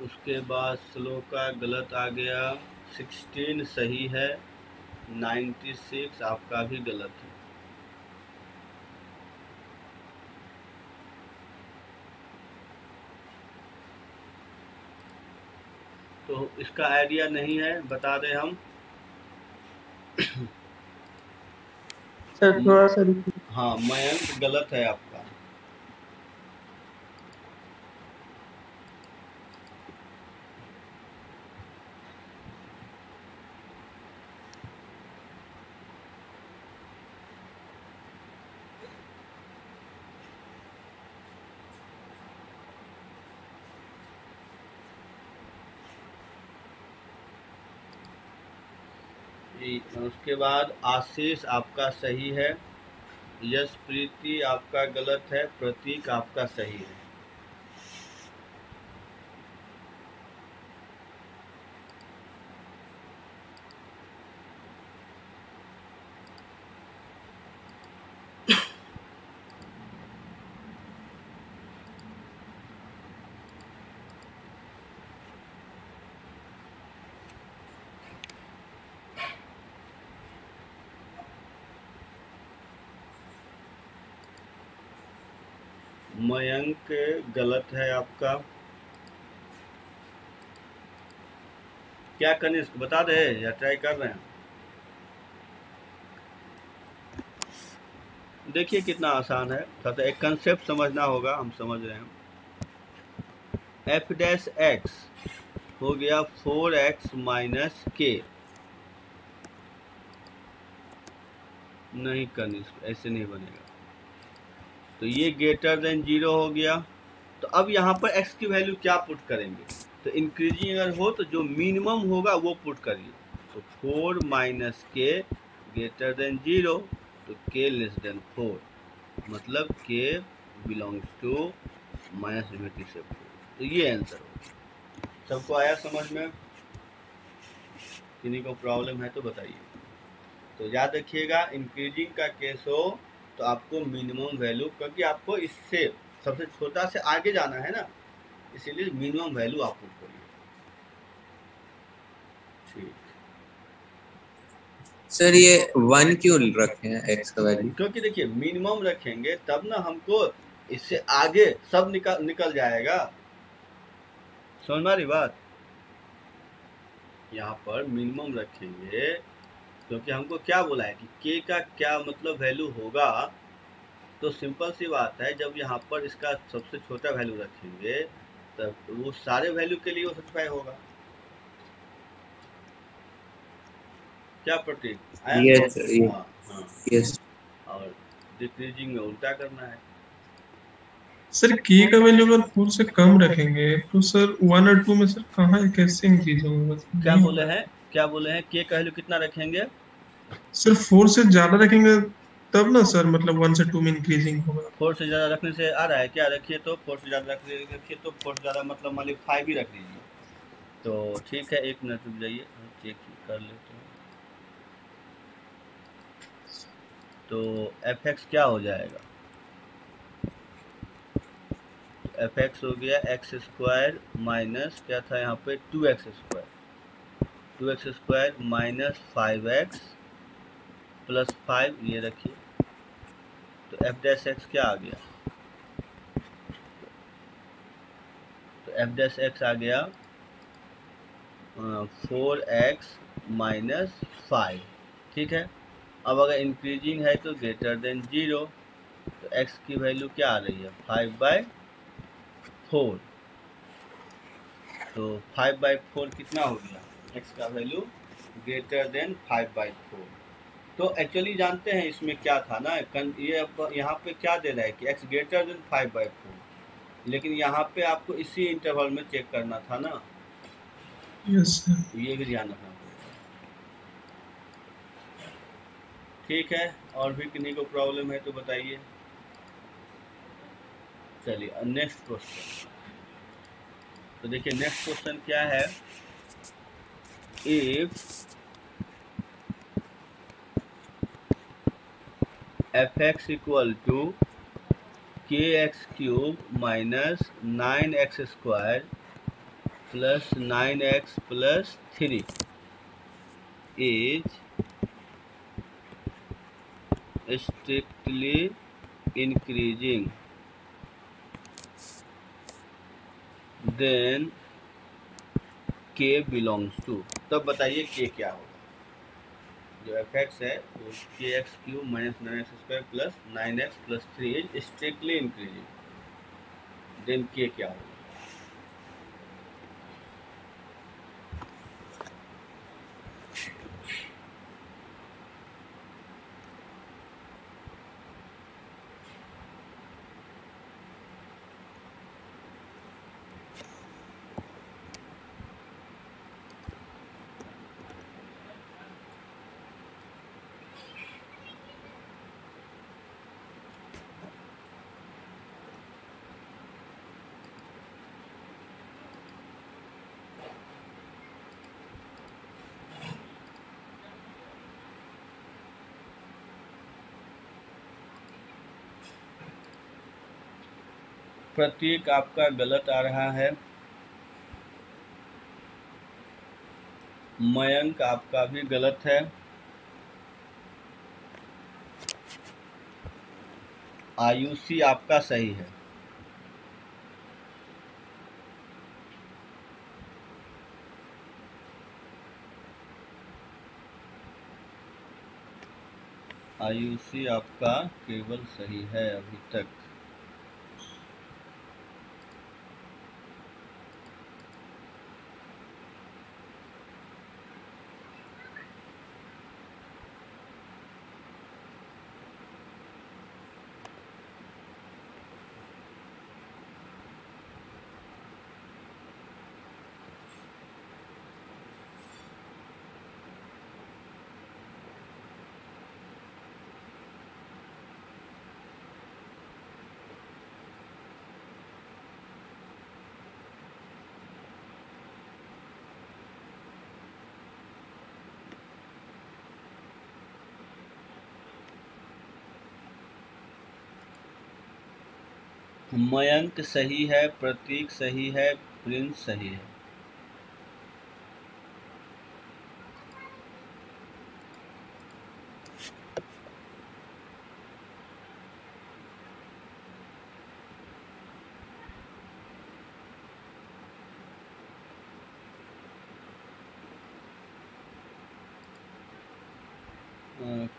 उसके बाद स्लो का गलत आ गया, 16 सही है, 96 आपका भी गलत है। तो इसका आइडिया नहीं है, बता दें हम। सर थोड़ा सा रुकिए। हाँ, मयंक गलत है आपका। उसके बाद आशीष आपका सही है, यश प्रीति आपका गलत है, प्रतीक आपका सही है। मयंक गलत है आपका। क्या करने इसको बता दे या ट्राई कर रहे हैं? देखिए कितना आसान है, थोड़ा सा एक कंसेप्ट समझना होगा, हम समझ रहे हैं। एफ डैश एक्स हो गया 4x माइनस के। नहीं करनी, ऐसे नहीं बनेगा। तो ये ग्रेटर देन 0 हो गया। तो अब यहाँ पर x की वैल्यू क्या पुट करेंगे? तो इंक्रीजिंग अगर हो तो जो मिनिमम होगा वो पुट करिए। तो 4 माइनस के ग्रेटर देन 0, तो k लेस देन 4, मतलब k belongs to minus infinity से 4। तो ये आंसर हो। सबको आया समझ में? किन्हीं को प्रॉब्लम है तो बताइए। तो याद रखिएगा, इंक्रीजिंग का केस हो तो आपको मिनिमम वैल्यू, क्योंकि आपको इससे सबसे छोटा से आगे जाना है ना, इसीलिए मिनिमम वैल्यू आप पुट करिए। ठीक सर ये 1 क्यों रखे हैं x का वैल्यू? क्योंकि देखिए मिनिमम रखेंगे तब ना हमको इससे आगे सब निकल जाएगा। समझ में आ रही बात? यहाँ पर मिनिमम रखेंगे क्योंकि हमको क्या बोला है कि k का क्या मतलब वैल्यू होगा। तो सिंपल सी बात है, जब यहाँ पर इसका सबसे छोटा वैल्यू रखेंगे तब वो सारे वैल्यू के लिए वो सेटिस्फाई होगा। क्या प्रतीक? Yes, हाँ हाँ। यस। और डिक्रीजिंग में उल्टा करना है। सर के का वैल्यू अगर 4 से कम रखेंगे तो सर 1 और 2 में सर कहाँ कैसे इंक्रीज होगा? क्या बोले हैं के का वैल्यू कितना रखेंगे? सर 4 से ज्यादा रखेंगे तब ना सर, मतलब 1 से 2 में इंक्रीजिंग होगा। 4 से ज़्यादा रखने से आ रहा है क्या? रखिए तो 4 से ज़्यादा रखिए तो 4 से ज़्यादा मतलब मान लीजिए 5 ही रख दीजिए। तो ठीक है, 1 मिनट रुक जाइए, चेक कर लेते हैं। तो एफ एक्स क्या हो जाएगा? एफ एक्स हो गया एक्स स्क्वायर माइनस क्या था यहाँ पे 2x square minus 5x plus 5, ये रखिए। तो एफ डैश एक्स क्या आ गया? तो एफ डैश एक्स आ गया 4x माइनस 5। ठीक है, अब अगर इंक्रीजिंग है तो ग्रेटर देन 0, तो x की वैल्यू क्या आ रही है? 5/4। तो 5/4 कितना हो गया? x का वैल्यू ग्रेटर देन 5/4। तो एक्चुअली जानते हैं इसमें क्या था ना, ये यहाँ पे क्या दे रहा है कि x ग्रेटर देन 5/4, लेकिन यहाँ पे आपको इसी इंटरवल में चेक करना था ना। Yes sir. ये भी ध्यान रखना पड़ेगा। ठीक है, और भी किन्हीं को प्रॉब्लम है तो बताइए। चलिए नेक्स्ट क्वेश्चन। तो देखिए नेक्स्ट क्वेश्चन क्या है, if f x equal to k x cube minus 9x square plus 9x plus 3 is strictly increasing, then k belongs to। तब बताइए k क्या होगा। जो fx है वो kx³ minus 9x² plus 9x plus 3 is strictly increasing, then k क्या होगा। प्रतीक आपका गलत आ रहा है। मयंक आपका भी गलत है। आयुषी आपका सही है। आयुषी आपका केवल सही है अभी तक। मयंक सही है, प्रतीक सही है, प्रिंस सही है।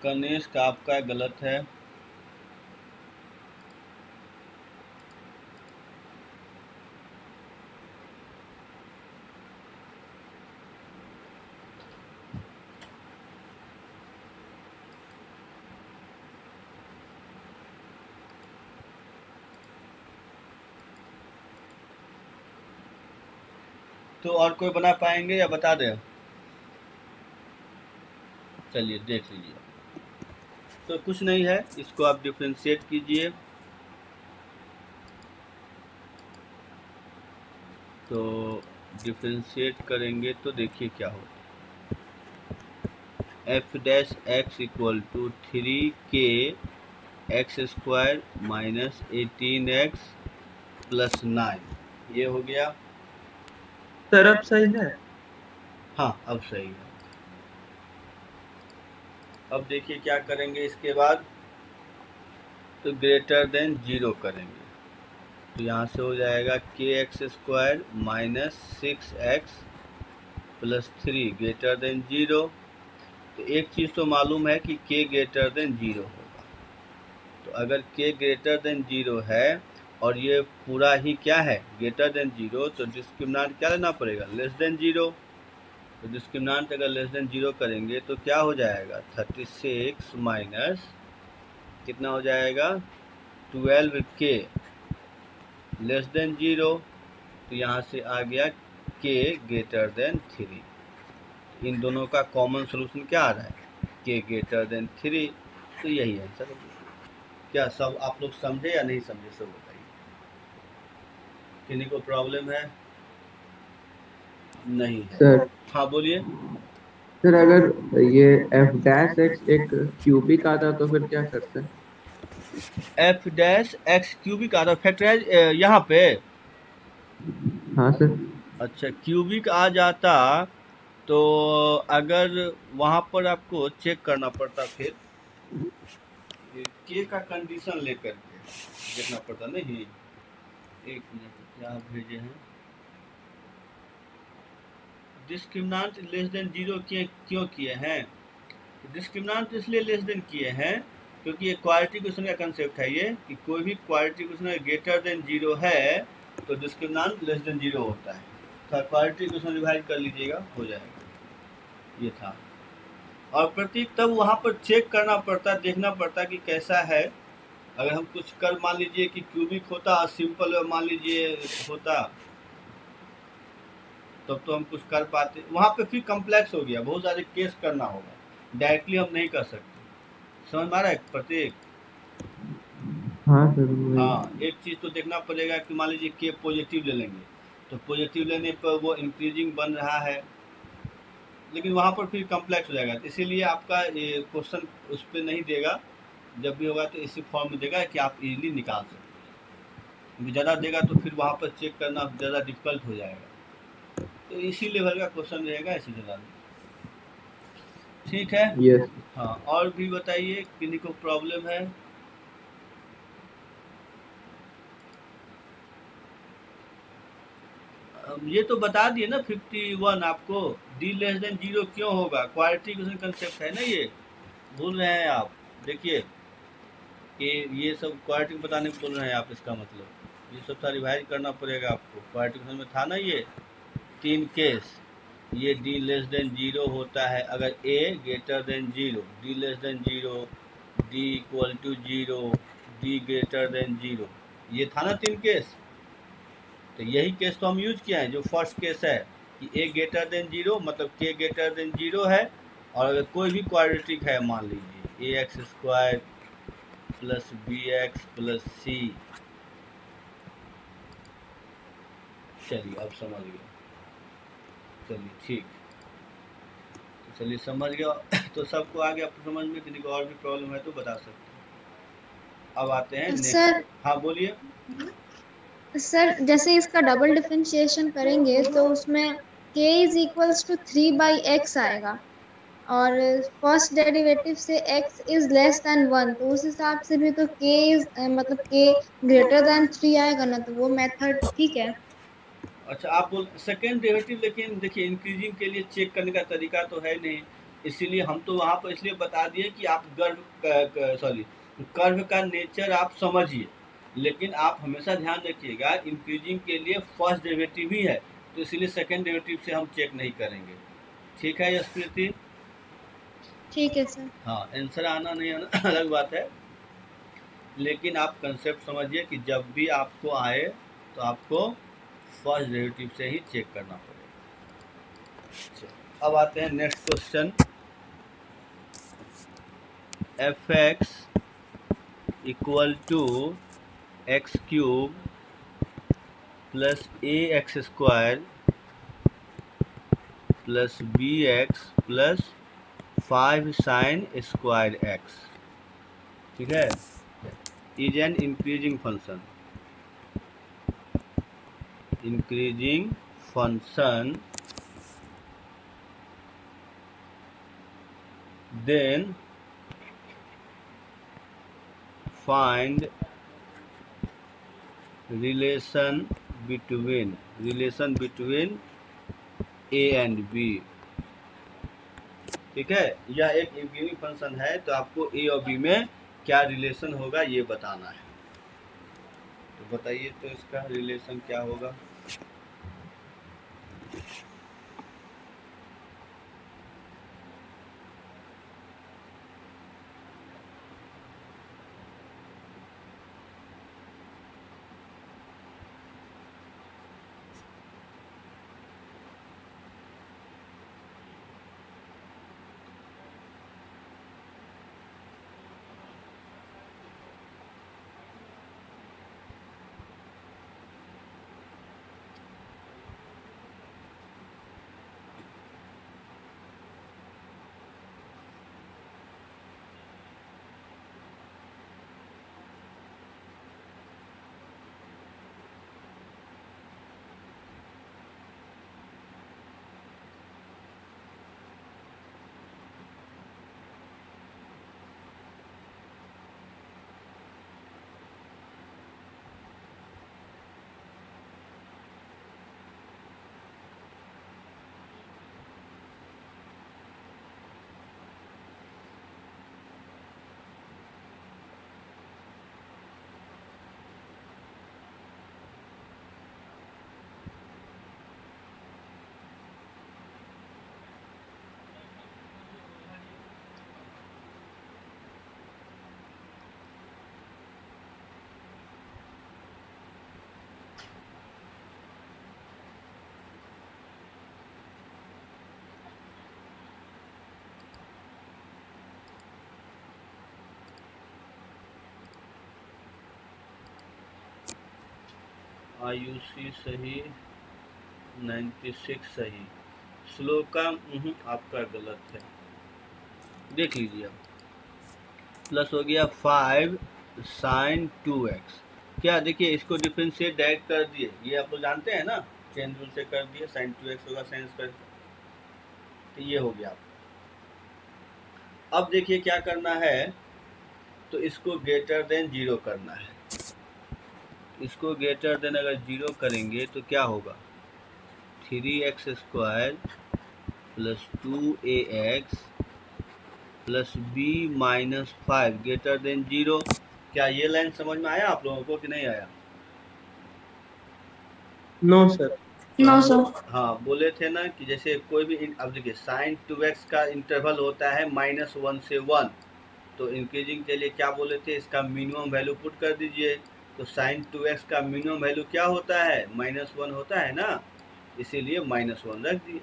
कनेश का आपका गलत है। तो और कोई बना पाएंगे या बता दें? चलिए देख लीजिए। तो कुछ नहीं है, इसको आप डिफरेंशिएट कीजिए। तो डिफरेंशिएट करेंगे तो देखिए क्या होगा। f' equal to 3k x² minus 18x plus 9, ये हो गया। सर अब सही है? हाँ अब सही है। अब देखिए क्या करेंगे इसके बाद, तो ग्रेटर देन 0 करेंगे। तो यहाँ से हो जाएगा kx² minus 6x plus 3 greater than 0। तो एक चीज़ तो मालूम है कि k ग्रेटर देन 0 होगा। तो अगर k ग्रेटर देन 0 है और ये पूरा ही क्या है ग्रेटर देन 0, तो डिस्क्रिमिनेंट क्या लेना पड़ेगा, लेस देन 0। तो डिस्क्रिमिनेंट अगर लेस देन 0 करेंगे तो क्या हो जाएगा, 36 माइनस कितना हो जाएगा 12k लेस देन 0। तो यहाँ से आ गया k ग्रेटर देन 3। इन दोनों का कॉमन सोल्यूशन क्या आ रहा है, k ग्रेटर देन 3। तो यही आंसर है। क्या सब आप लोग समझे या नहीं समझे, सब बताइए। किन्हीं को प्रॉब्लम है? नहीं है सर। हाँ बोलिए। सर अगर ये f' एक क्यूबिक आता तो फिर क्या करते हैं? f' क्यूबिक आता फैक्टराइज यहाँ पे। हाँ सर। अच्छा क्यूबिक आ जाता तो अगर वहाँ पर आपको चेक करना पड़ता, फिर के का कंडीशन लेकर के देखना पड़ता। नहीं, एक मिनट, क्या भेजे हैं, डिस्क्रिमिनांट लेस देन जीरो क्यों किए हैं? डिस्क्रिमिनांट इसलिए लेस देन किए हैं क्योंकि ये क्वालिटी क्वेश्चन का कंसेप्ट है, ये कि कोई भी quality question greater than zero है तो डिस्क्रिमिनांट लेस देन जीरो होता है। तो क्वालिटी क्वेश्चन रिवाइज कर लीजिएगा, हो जाएगा, ये था। और प्रतीक तब वहाँ पर चेक करना पड़ता, देखना पड़ता कि कैसा है। अगर हम कुछ कर मान लीजिए कि क्यूबिक होता, सिंपल मान लीजिए होता, तब तो हम कुछ कर पाते। वहाँ पे फिर कम्प्लेक्स हो गया, बहुत सारे केस करना होगा, डायरेक्टली हम नहीं कर सकते। समझ में आ रहा है प्रतीक? हाँ सर। हाँ, एक चीज़ तो देखना पड़ेगा कि मान लीजिए के पॉजिटिव ले लेंगे तो पॉजिटिव लेने पर वो इंक्रीजिंग बन रहा है, लेकिन वहाँ पर फिर कम्प्लेक्स हो जाएगा। तो इसीलिए आपका ये क्वेश्चन उस पर नहीं देगा, जब भी होगा तो इसी फॉर्म में देगा कि आप इजीली निकाल सकते हैं। क्योंकि ज़्यादा देगा तो फिर वहाँ पर चेक करना ज़्यादा डिफिकल्ट हो जाएगा, तो इसी लेवल का क्वेश्चन रहेगा, इसी जगह। ठीक है। यस। हाँ, और भी बताइए, किन्हीं को प्रॉब्लम है? ये तो बता दिए ना 51 आपको, डी लेस देन जीरो क्यों होगा, क्वालिटी क्वेश्चन कंसेप्ट है ना, ये भूल रहे हैं आप। देखिए कि ये सब क्वालिटी बताने को बोल रहे हैं आप, इसका मतलब ये सब रिवाइज करना पड़ेगा आपको। क्वालिटी क्वेश्चन में था ना ये 3 केस, ये डी लेस देन जीरो होता है अगर a greater than zero, D less than zero, D equal to zero, D greater than zero, ये था ना 3 केस। तो यही केस तो हम यूज किया है, जो फर्स्ट केस है कि ए ग्रेटर देन जीरो मतलब के ग्रेटर देन जीरो है, और अगर कोई भी क्वाड्रेटिक है, मान लीजिए a x square plus b x plus c. चलिए अब समझ गए, चलिए ठीक, तो चलिए समझ गया तो सबको आ गया समझ में, किसी को और भी प्रॉब्लम है तो बता सकते हैं। अब आते हैं सर। नेक्स्ट। हाँ बोलिए। सर जैसे इसका डबल डिफरेंशिएशन करेंगे तो उसमें k is equals to 3/x आएगा, और फर्स्ट डेरिवेटिव से x इज लेस देन 1, तो उस हिसाब से भी तो k इज मतलब k ग्रेटर देन 3 आएगा ना, तो वो मेथड ठीक है। अच्छा, आप बोल सेकेंड डेरिवेटिव, लेकिन देखिए इंक्रीजिंग के लिए चेक करने का तरीका तो है नहीं, इसीलिए हम तो वहाँ पर इसलिए बता दिए कि आप कर्व का नेचर आप समझिए, लेकिन आप हमेशा ध्यान रखिएगा इंक्रीजिंग के लिए फर्स्ट डेरिवेटिव ही है, तो इसीलिए सेकेंड डेरिवेटिव से हम चेक नहीं करेंगे। ठीक है यशप्रीति? ठीक है सर। हाँ, आंसर आना नहीं आना अलग बात है, लेकिन आप कंसेप्ट समझिए कि जब भी आपको आए तो आपको फर्स्ट डेरिवेटिव से ही चेक करना पड़ेगा। अब आते हैं next question. F x equal to x cube plus a x square plus b x plus 5 sine square x, ठीक है, is an increasing function. increasing function, then find relation between a and b। ठीक है, यह एक इंक्रीजिंग फंक्शन है, तो आपको ए और बी में क्या रिलेशन होगा ये बताना है। तो बताइए तो इसका रिलेशन क्या होगा? आयुषी सही, 96 सही, स्लो का आपका गलत है। देख लीजिए अब प्लस हो गया 5 sin 2x। क्या देखिए इसको डिफरेंशिएट डायरेक्ट कर दिए, ये आप लोग जानते हैं ना, चेन रूल से कर दिए, sin 2x होगा sin स्क्वायर, तो ये हो गया। अब देखिए क्या करना है, तो इसको ग्रेटर देन 0 करना है। इसको ग्रेटर देन अगर 0 करेंगे तो क्या होगा, 3x square plus 2ax plus b minus 5 greater than 0। क्या ये लाइन समझ में आया आप लोगों को कि नहीं आया? No sir. No sir. हाँ बोले थे ना कि जैसे कोई भी अब देखिए sin 2x का इंटरवल होता है -1 से 1, तो इंक्रीजिंग के लिए क्या बोले थे, इसका मिनिमम वैल्यू पुट कर दीजिए। तो sin 2x का मिनिमम वैल्यू क्या होता है, -1 होता है ना, इसीलिए -1 रख दिए।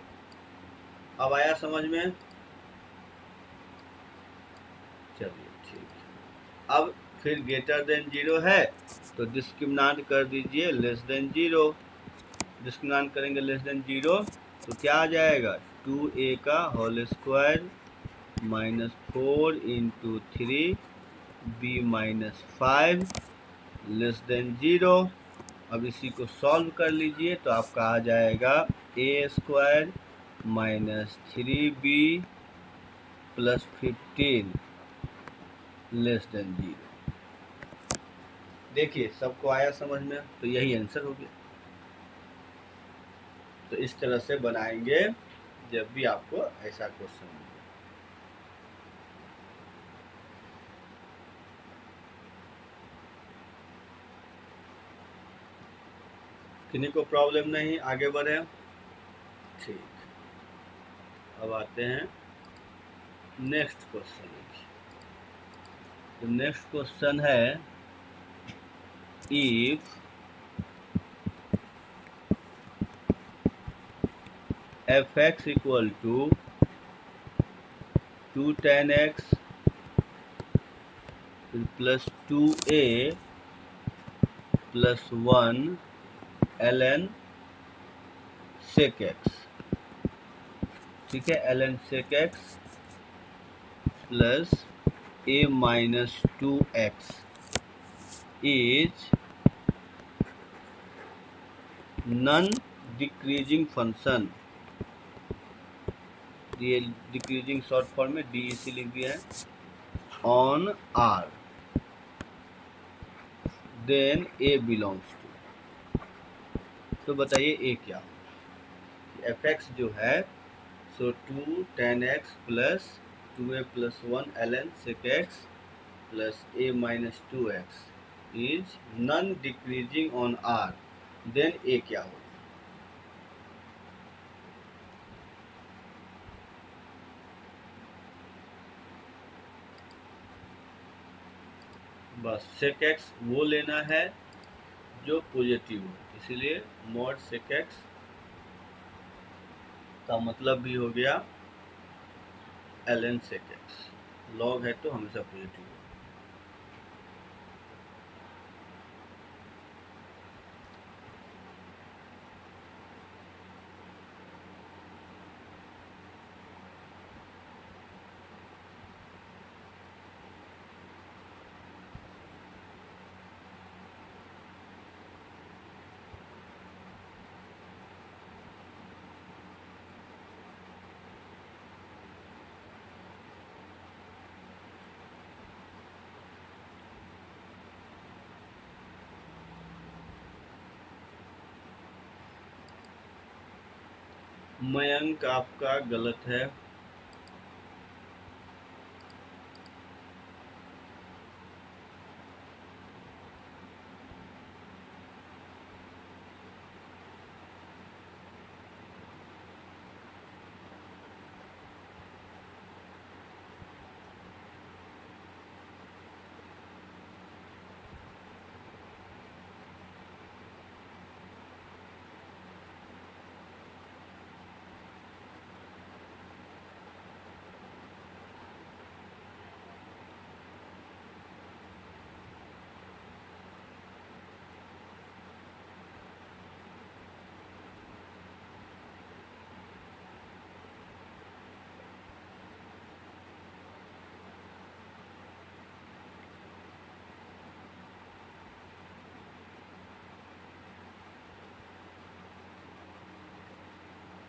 अब आया समझ में? चलिए ठीक है। अब फिर ग्रेटर देन 0 है तो डिस्क्रिमिनांट कर दीजिए लेस देन 0। डिस्क्रिमिनांट करेंगे लेस देन 0 तो क्या आ जाएगा, 2a का whole square -4 into 3b minus 5 less than 0। अब इसी को सॉल्व कर लीजिए तो आपका आ जाएगा a square minus 3b plus 15 less than 0। देखिए सबको आया समझ में, तो यही आंसर हो गया। तो इस तरह से बनाएंगे जब भी आपको ऐसा क्वेश्चन मिले। किन्हीं को प्रॉब्लम नहीं, आगे बढ़े। ठीक, अब आते हैं नेक्स्ट क्वेश्चन। तो नेक्स्ट क्वेश्चन है, if fx equal to 2 tan x plus 2a plus 1 ln sec x, ठीक है, ln sec x plus a minus 2x is non decreasing function. ये डिक्रीजिंग शॉर्ट फॉर्म में DEC लिख दिया है, on R, then A belongs to. तो बताइए A क्या, fx जो है सो 2 tan x plus 2a plus 1 ln sec x plus a minus 2x is non decreasing on R, then A क्या होगा? बस sec x वो लेना है जो पॉजिटिव हो, इसीलिए मॉड sec x का मतलब भी हो गया ln sec x। लॉग है तो हमेशा पॉजिटिव हो। मयंक आपका गलत है।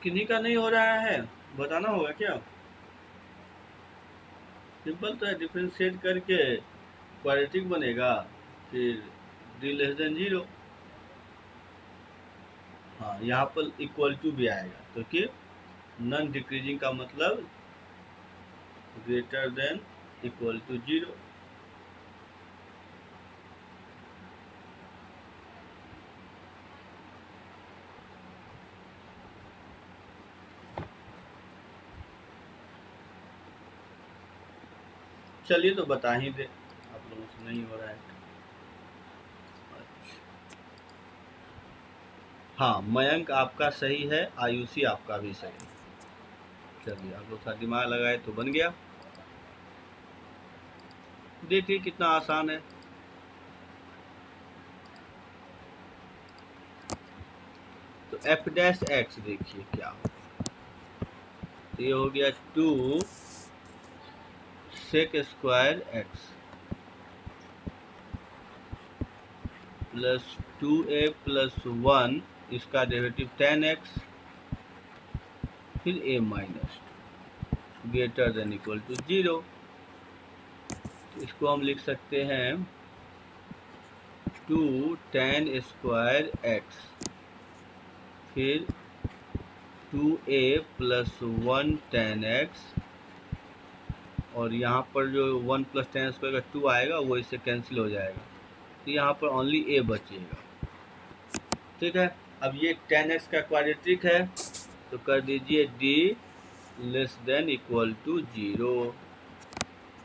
किन्हीं का नहीं हो रहा है, बताना होगा क्या? सिंपल तो है, डिफरेंशिएट करके क्वाड्रेटिक बनेगा, फिर d लेस देन 0। हाँ, यहाँ पर इक्वल टू भी आएगा, क्योंकि नॉन डिक्रीजिंग का मतलब ग्रेटर देन इक्वल टू 0। चलिए तो बता ही दे, आप लोगों से नहीं हो रहा है। हाँ, मयंक आपका सही है, आयुषी आपका भी सही है। चलिए आप लोग थोड़ा दिमाग लगाए तो बन गया। देखिए कितना आसान है। तो f डैश x देखिए क्या होगा। तो ये हो गया 2 sec square x plus 2a plus 1, इसका डेरिवेटिव tan x, फिर a minus greater than equal to 0। तो इसको हम लिख सकते हैं 2 tan स्क्वायर x, फिर 2a प्लस 1 tan x, और यहाँ पर जो 1 प्लस tan स्क्वायर का 2 आएगा वो इससे कैंसिल हो जाएगा, तो यहाँ पर ओनली a बचेगा। ठीक है, अब ये tan x का क्वाड्रेटिक है, तो कर दीजिए d less than equal to 0।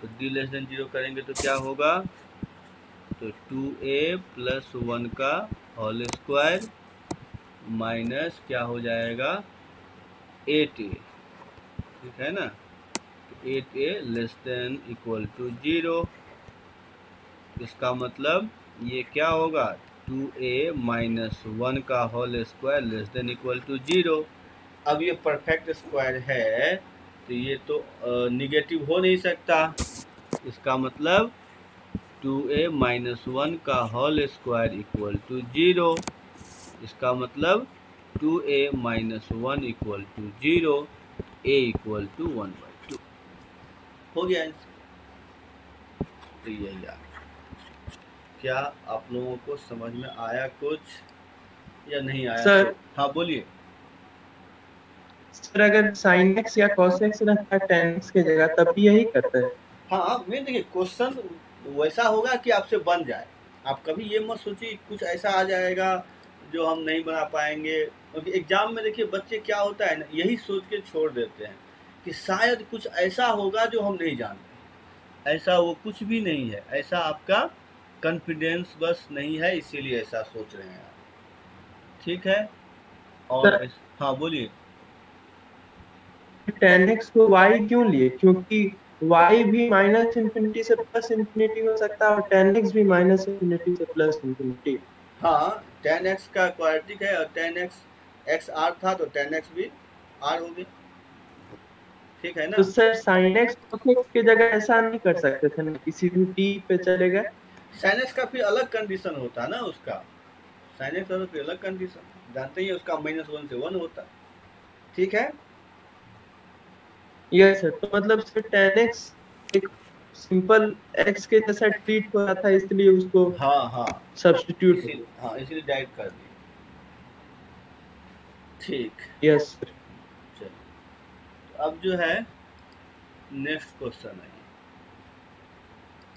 तो d लेस देन 0 करेंगे तो क्या होगा, तो 2a प्लस 1 का होल स्क्वायर माइनस क्या हो जाएगा 8a। ठीक है ना, 8a less than equal to 0। इसका मतलब ये क्या होगा 2a माइनस 1 का whole square less than equal to 0। अब ये परफेक्ट स्क्वायर है, तो ये तो निगेटिव हो नहीं सकता। इसका मतलब 2a माइनस 1 का होल स्क्वायर इक्वल टू 0। इसका मतलब 2a minus 1 equal to 0, a equal to 1/2 हो गया। तो यही आ, क्या आप लोगों को समझ में आया कुछ या नहीं आया? सर, हाँ बोलिए। सर अगर sin x या cos x रखता है tan x की जगह तब भी यही करते हैं? हाँ, मैं देखिए क्वेश्चन वैसा होगा कि आपसे बन जाए। आप कभी ये मत सोचिए कुछ ऐसा आ जाएगा जो हम नहीं बना पाएंगे, क्योंकि एग्जाम में देखिए बच्चे क्या होता है ना, यही सोच के छोड़ देते हैं कि शायद कुछ ऐसा होगा जो हम नहीं जानते। ऐसा वो कुछ भी नहीं है, ऐसा आपका कॉन्फिडेंस बस नहीं है, इसीलिए ऐसा सोच रहे हैं आप। ठीक है, और हाँ बोलिए। tan x को y क्यों लिए? क्योंकि y भी माइनस इंफिनिटी से प्लस इंफिनिटी हो सकता है और tan x भी माइनस इंफिनिटी से प्लस इंफिनिटी। हाँ, tan x का क्वाड्रेटिक है और tan x r था तो tan x भी r हो गया। ठीक है ना। तो sir sin x cos x की जगह ऐसा नहीं कर सकते थे ना, किसी भी t पे चलेगा? sin x का फिर अलग कंडीशन होता ना, उसका sin x का फिर अलग कंडीशन, जानते ही उसका -1 से 1 होता। ठीक है, यस सर। तो मतलब सर tan x एक सिंपल x के जैसा ट्रीट हो रहा था, इसलिए उसको हाँ सब्स्टिट्यूट इसीलिए डायरेक्ट कर दिया। ठीक, यस सर। चलिए तो अब जो है नेक्स्ट क्वेश्चन है।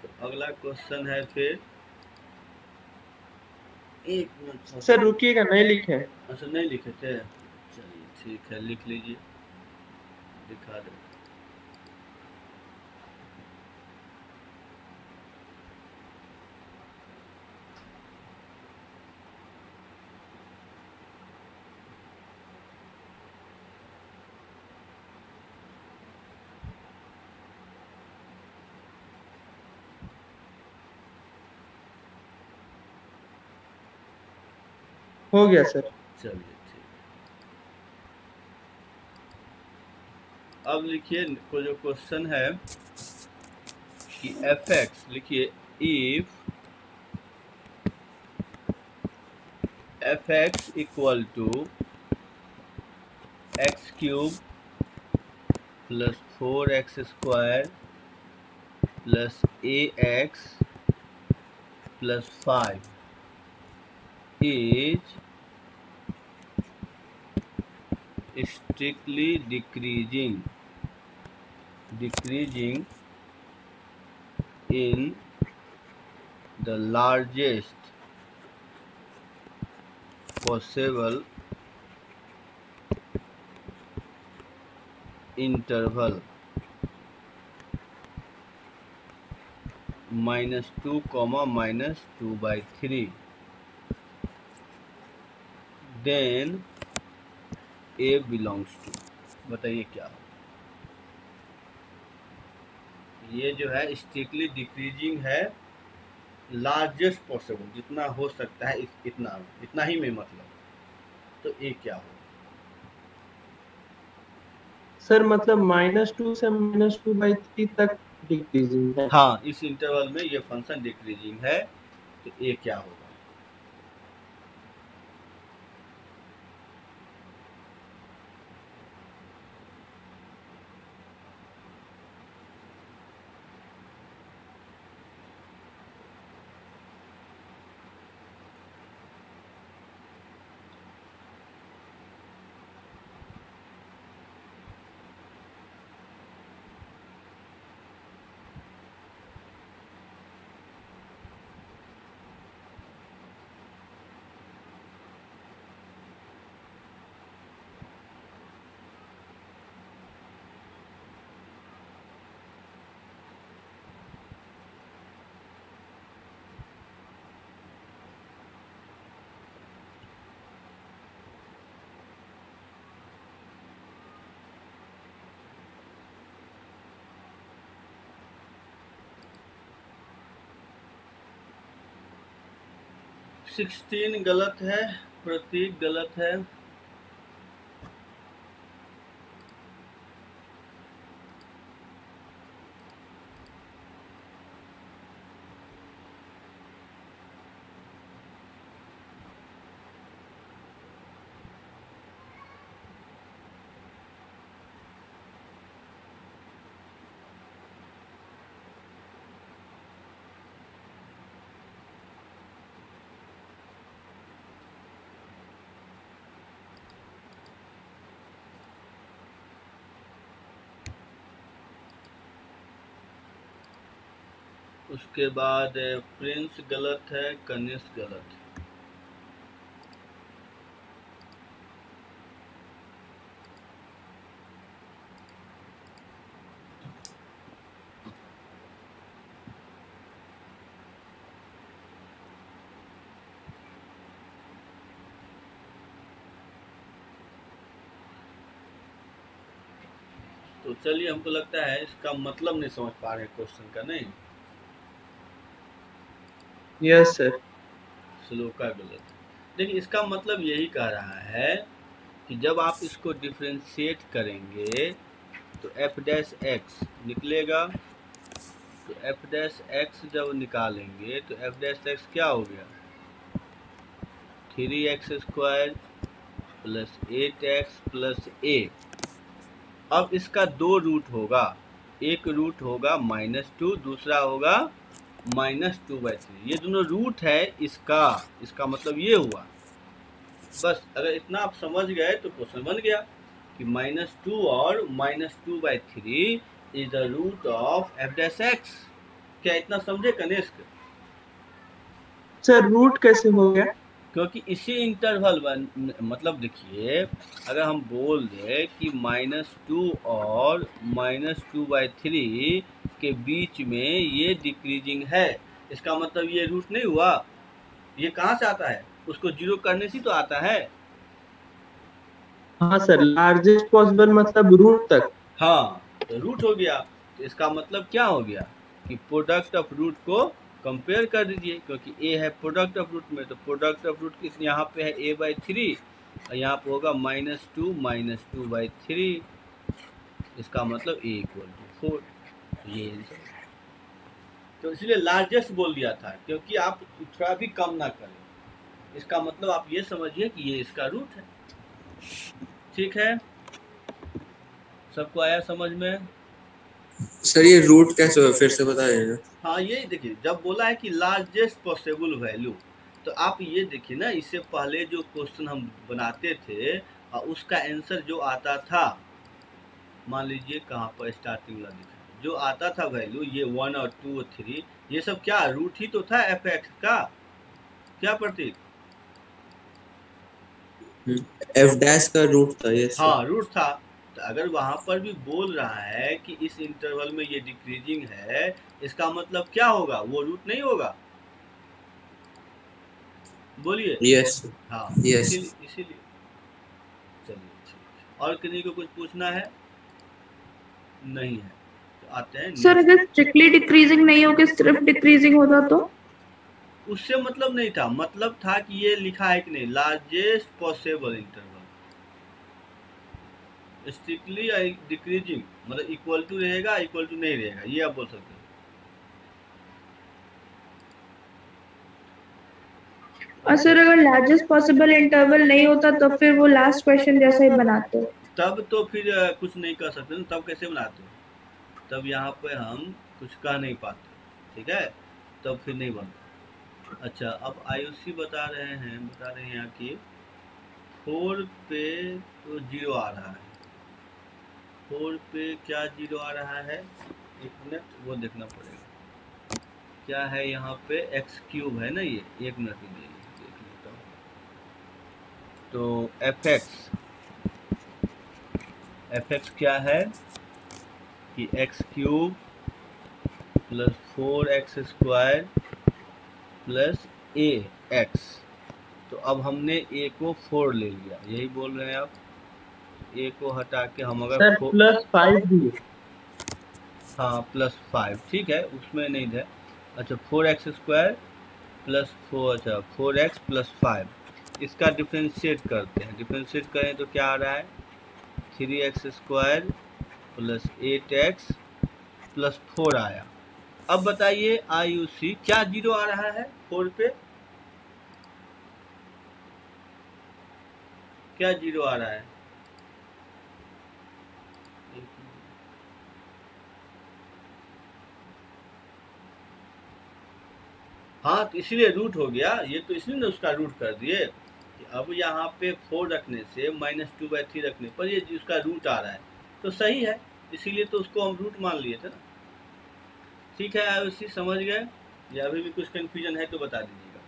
तो अगला क्वेश्चन है, फिर एक मिनट सर रुकिएगा, नहीं लिखे। अच्छा नहीं लिखे थे, चलिए ठीक है लिख लीजिए, दिखा दे। हो गया सर। चलिए ठीक, अब लिखिए को जो क्वेश्चन है कि fx, लिखिए if fx equal to x cube plus 4x² plus ax plus 5 is strictly decreasing in the largest possible interval -2, -2/3 then A belongs to। बताइए क्या हो? ये जो है स्ट्रिक्टली डिक्रीजिंग है, लार्जेस्ट पॉसिबल, जितना हो सकता है इतना ही में मतलब, तो ए क्या हो? सर मतलब -2 से -2/3 तक डिक्रीजिंग है। हाँ, इस इंटरवल में ये फंक्शन डिक्रीजिंग है, तो ए क्या होगा? सिक्सटीन गलत है, प्रतीक गलत है, उसके बाद प्रिंस गलत है, कनिष्क गलत है। तो चलिए, हमको लगता है इसका मतलब नहीं समझ पा रहे क्वेश्चन का, नहीं? Yes sir. श्लोका गलत। देखिए, इसका मतलब यही कह रहा है कि जब आप इसको डिफरेंशिएट करेंगे तो f डैश x निकलेगा, तो f डैश x जब निकालेंगे तो f डैश x क्या हो गया? 3x² plus 8x plus a। अब इसका दो रूट होगा, एक रूट होगा -2, दूसरा होगा -2/3। ये दोनों रूट है इसका मतलब ये हुआ। बस अगर इतना आप समझ गए तो क्वेश्चन बन गया कि -2 और -2/3 is the root of f dash x। क्या इतना समझे कनिष्क? सर रूट कैसे हो गया? क्योंकि इसी इंटरवल मतलब देखिए, अगर हम बोल दें कि -2 और -2/3 के बीच में ये डिक्रीजिंग है, इसका मतलब ये रूट नहीं हुआ। ये कहाँ से आता है? उसको जीरो करने से तो आता है। हाँ सर, लार्जेस्ट पॉसिबल मतलब रूट तक। हाँ, तो रूट हो गया, तो इसका मतलब क्या हो गया कि प्रोडक्ट ऑफ रूट को कंपेयर कर दीजिए, क्योंकि a है प्रोडक्ट ऑफ रूट में, तो प्रोडक्ट ऑफ रूट कितने यहाँ पे है a/3 यहाँ पे होगा -2/3। इसका मतलब a = 4। ये आंसर। तो इसलिए लार्जेस्ट बोल दिया था, क्योंकि आप थोड़ा भी कम ना करें। इसका मतलब आप ये समझिए कि ये इसका रूट है। ठीक है। सबको आया समझ में? सर ये रूट कैसे हुआ फिर से बता दीजिए। हाँ ये देखिए, जब बोला है कि लार्जेस्ट पॉसिबल वैल्यू, तो आप ये देखिए ना, इससे पहले जो क्वेश्चन हम बनाते थे उसका आंसर जो आता था, मान लीजिए कहाँ पर स्टार्टिंग वाला दिखा, जो आता था वैल्यू ये 1 और 2 और 3, ये सब क्या रूट ही तो था एफ एक्स का, क्या प्रतीक? एफ डैश का रूट था ये। हाँ रूट था। तो अगर वहां पर भी बोल रहा है कि इस इंटरवल में ये डिक्रीजिंग है, इसका मतलब क्या होगा, वो रूट नहीं होगा? बोलिए। यस हाँ यस। इसीलिए चलिए ठीक। और किसी को कुछ पूछना है? नहीं है तो आते हैं सर अगर स्ट्रिक्टली डिक्रीजिंग नहीं होके सिर्फ डिक्रीजिंग होता तो? उससे मतलब नहीं था, मतलब था कि ये लिखा है कि नहीं, largest possible interval. Strictly decreasing मतलब इक्वल टू रहेगा, इक्वल टू नहीं रहेगा, ये आप बोल सकते हैं। और सर अगर लार्जेस्ट पॉसिबल इंटरवल नहीं होता तो फिर वो लास्ट क्वेश्चन जैसा ही बनाते? तब तो फिर कुछ नहीं कर सकते ना, तब कैसे बनाते? तब यहाँ पे हम कुछ कह नहीं पाते, ठीक है, तब फिर नहीं बनता। अच्छा अब आयुषी बता रहे हैं यहाँ कि 4 पे तो 0 आ रहा है, 4 पे क्या 0 आ रहा है, एक मिनट वो देखना पड़ेगा, क्या है यहाँ पे एक्स क्यूब है ना, ये एक मिनट में देख लेता हूँ। तो एफ एक्स क्या है कि x cube plus 4x square plus a x. तो अब हमने a को 4 ले लिया, यही बोल रहे हैं आप? a को हटा के हम अगर सर प्लस 5 भी, हाँ प्लस 5 ठीक है, उसमें नहीं है। अच्छा 4x स्क्वायर प्लस 4, अच्छा 4x प्लस 5, इसका डिफ्रेंशिएट करते हैं। डिफ्रेंशिएट करें तो क्या आ रहा है, 3x square plus 8x plus 4 आया। अब बताइए आयुषी क्या 0 आ रहा है 4 पे, क्या 0 आ रहा है? हाँ तो इसीलिए रूट हो गया ये, तो इसलिए ना उसका रूट कर दिए कि अब यहाँ पे 4 रखने से -2/3 रखने पर ये जिसका रूट आ रहा है तो सही है, इसीलिए तो उसको हम रूट मान लिए थे ना। ठीक है आयुषी समझ गए, या अभी भी कुछ कंफ्यूजन है तो बता दीजिएगा।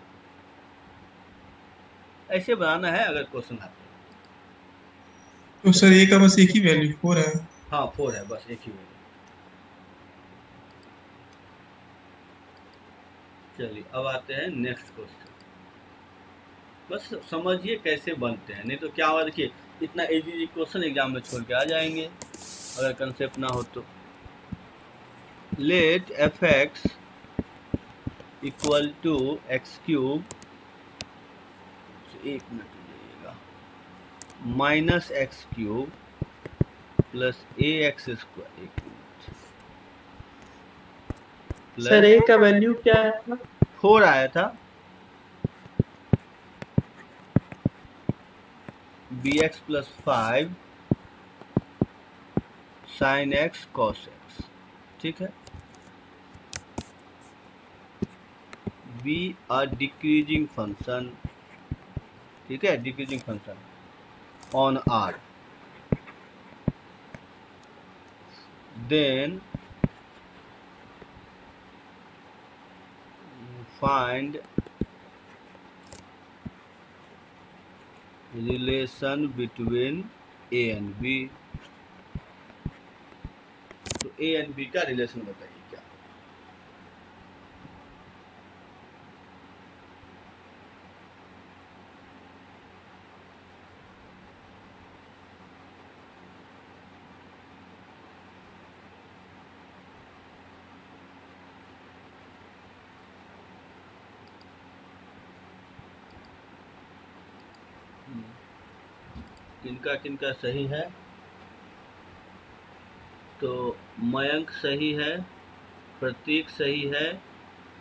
ऐसे बनाना है अगर क्वेश्चन आते हैं। तो सर ए का बस एक ही वैल्यू 4 है। हाँ 4 है बस, एक ही वैल्यू। चलिए अब आते हैं नेक्स्ट क्वेश्चन, बस समझिए कैसे बनते हैं, नहीं तो क्या हुआ देखिए, इतना इजी क्वेश्चन एग्जाम में छोड़ के आ जाएंगे अगर कंसेप्ट ना हो तो। Let f x equal to x cube, एक मिनट लीजिएगा, minus x cube plus a x square, एक मिनट, सर ए का वैल्यू क्या है? 4 आया था, bx plus 5 sine x cos x, ठीक है। बी अ डिक्रीजिंग फंक्शन, ठीक है, decreasing function on R, then find relation between a and b। तो a and b का रिलेशन बताइए क्या? किनका किनका सही है? तो मयंक सही है, प्रतीक सही है,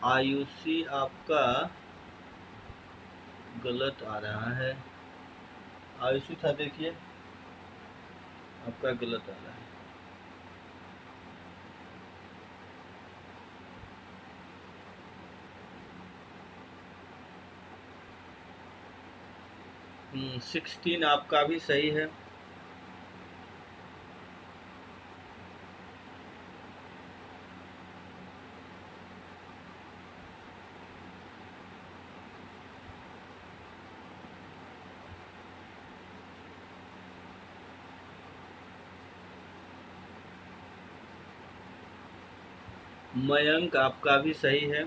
आयुषी आपका गलत आ रहा है, आयुषी था देखिए आपका गलत आ रहा है। 16 आपका भी सही है। मयंक आपका भी सही है।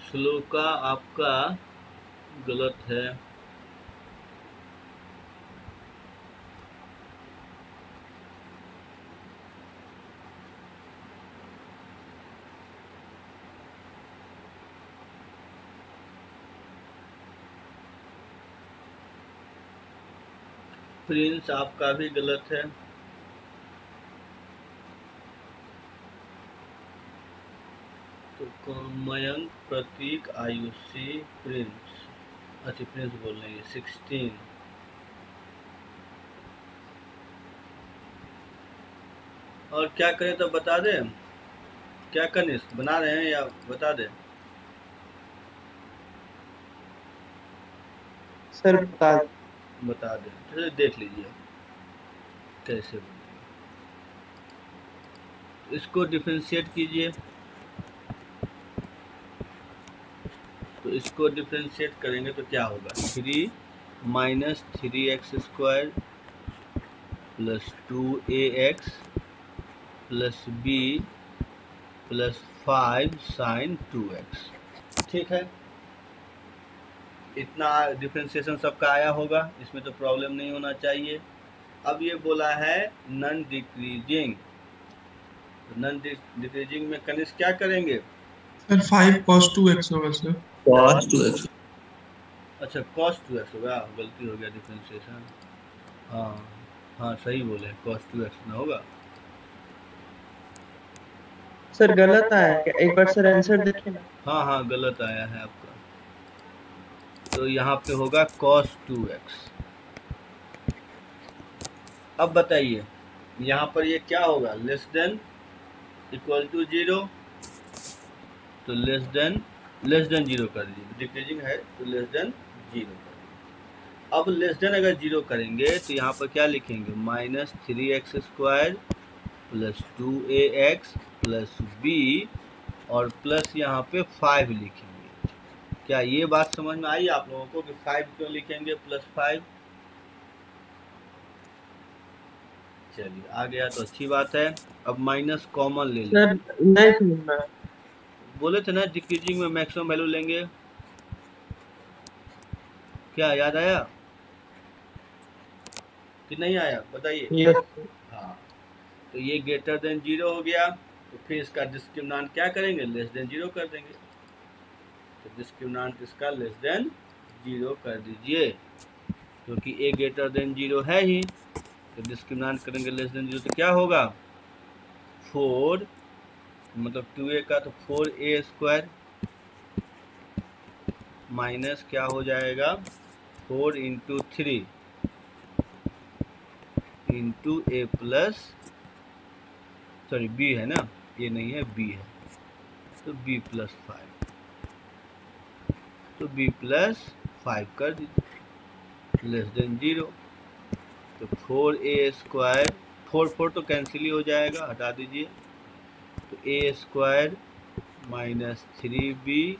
श्लोका आपका गलत है। प्रिंस आपका भी गलत है। तो मयंक, प्रतीक, आयुषी, प्रिंस, अच्छा प्रिंस बोल रहे हैं 16। और क्या करें तो बता दें, क्या करने बना रहे हैं या बता दें? सर बता दें, चलिए देख लीजिए कैसे बनेगा। इसको डिफरेंशिएट कीजिए। तो इसको डिफरेंशिएट करेंगे तो क्या होगा, 3 minus 3x² plus 2ax plus b plus 5 sine 2x। ठीक है, इतना डिफरेंशिएशन सबका आया होगा, इसमें तो प्रॉब्लम नहीं होना चाहिए। अब ये बोला है नॉन डिक्रीजिंग, तो नॉन डिक्रीजिंग में कनिष्ठ क्या करेंगे? सर 5 cos 2x होगा सर। cos 2x। अच्छा cos 2x होगा, गलती हो गया डिफरेंशिएशन। हाँ हाँ सही बोले, cos 2x में होगा। सर गलत आया क्या? एक बार सर आंसर देखिए ना। हाँ हाँ गलत आया है आपका, तो यहाँ पे होगा cos 2x। अब बताइए यहाँ पर ये क्या होगा, लेस देन इक्वल टू 0, तो लेस देन 0 कर दीजिए, डिक्रीजिंग है तो लेस देन 0 कर दीजिए। अब लेस देन अगर 0 करेंगे तो यहाँ पर क्या लिखेंगे, minus 3x² plus 2ax plus b और प्लस यहाँ पे 5 लिखेंगे। क्या ये बात समझ में आई आप लोगों को कि 5 क्यों लिखेंगे प्लस 5? चलिए आ गया तो अच्छी बात है। अब माइनस कॉमन ले लीजिए। सर नहीं समझना। बोले थे ना डिक्रीजिंग में मैक्सिमम वैल्यू लेंगे, क्या याद आया कि नहीं आया बताइए? यस। हाँ, तो ये ग्रेटर देन 0 हो गया, तो फिर इसका डिस्क्रिमिनेंट क्या करेंगे, लेस देन 0 कर देंगे। तो डिस्क्रिमिनेंट इसका लेस देन 0 कर दीजिए, क्योंकि a ग्रेटर देन 0 है ही, तो डिस्क्रिमिनेंट करेंगे लेस देन 0 तो क्या होगा, 4 मतलब 2a का तो 4a² माइनस क्या हो जाएगा 4 into 3 into a plus, sorry b है ना, ये नहीं है b है, तो b प्लस 5, तो b प्लस 5 कर दीजिए लेस देन 0, तो 4a² 4 तो कैंसिल ही हो जाएगा, हटा दीजिए, तो a² माइनस 3b,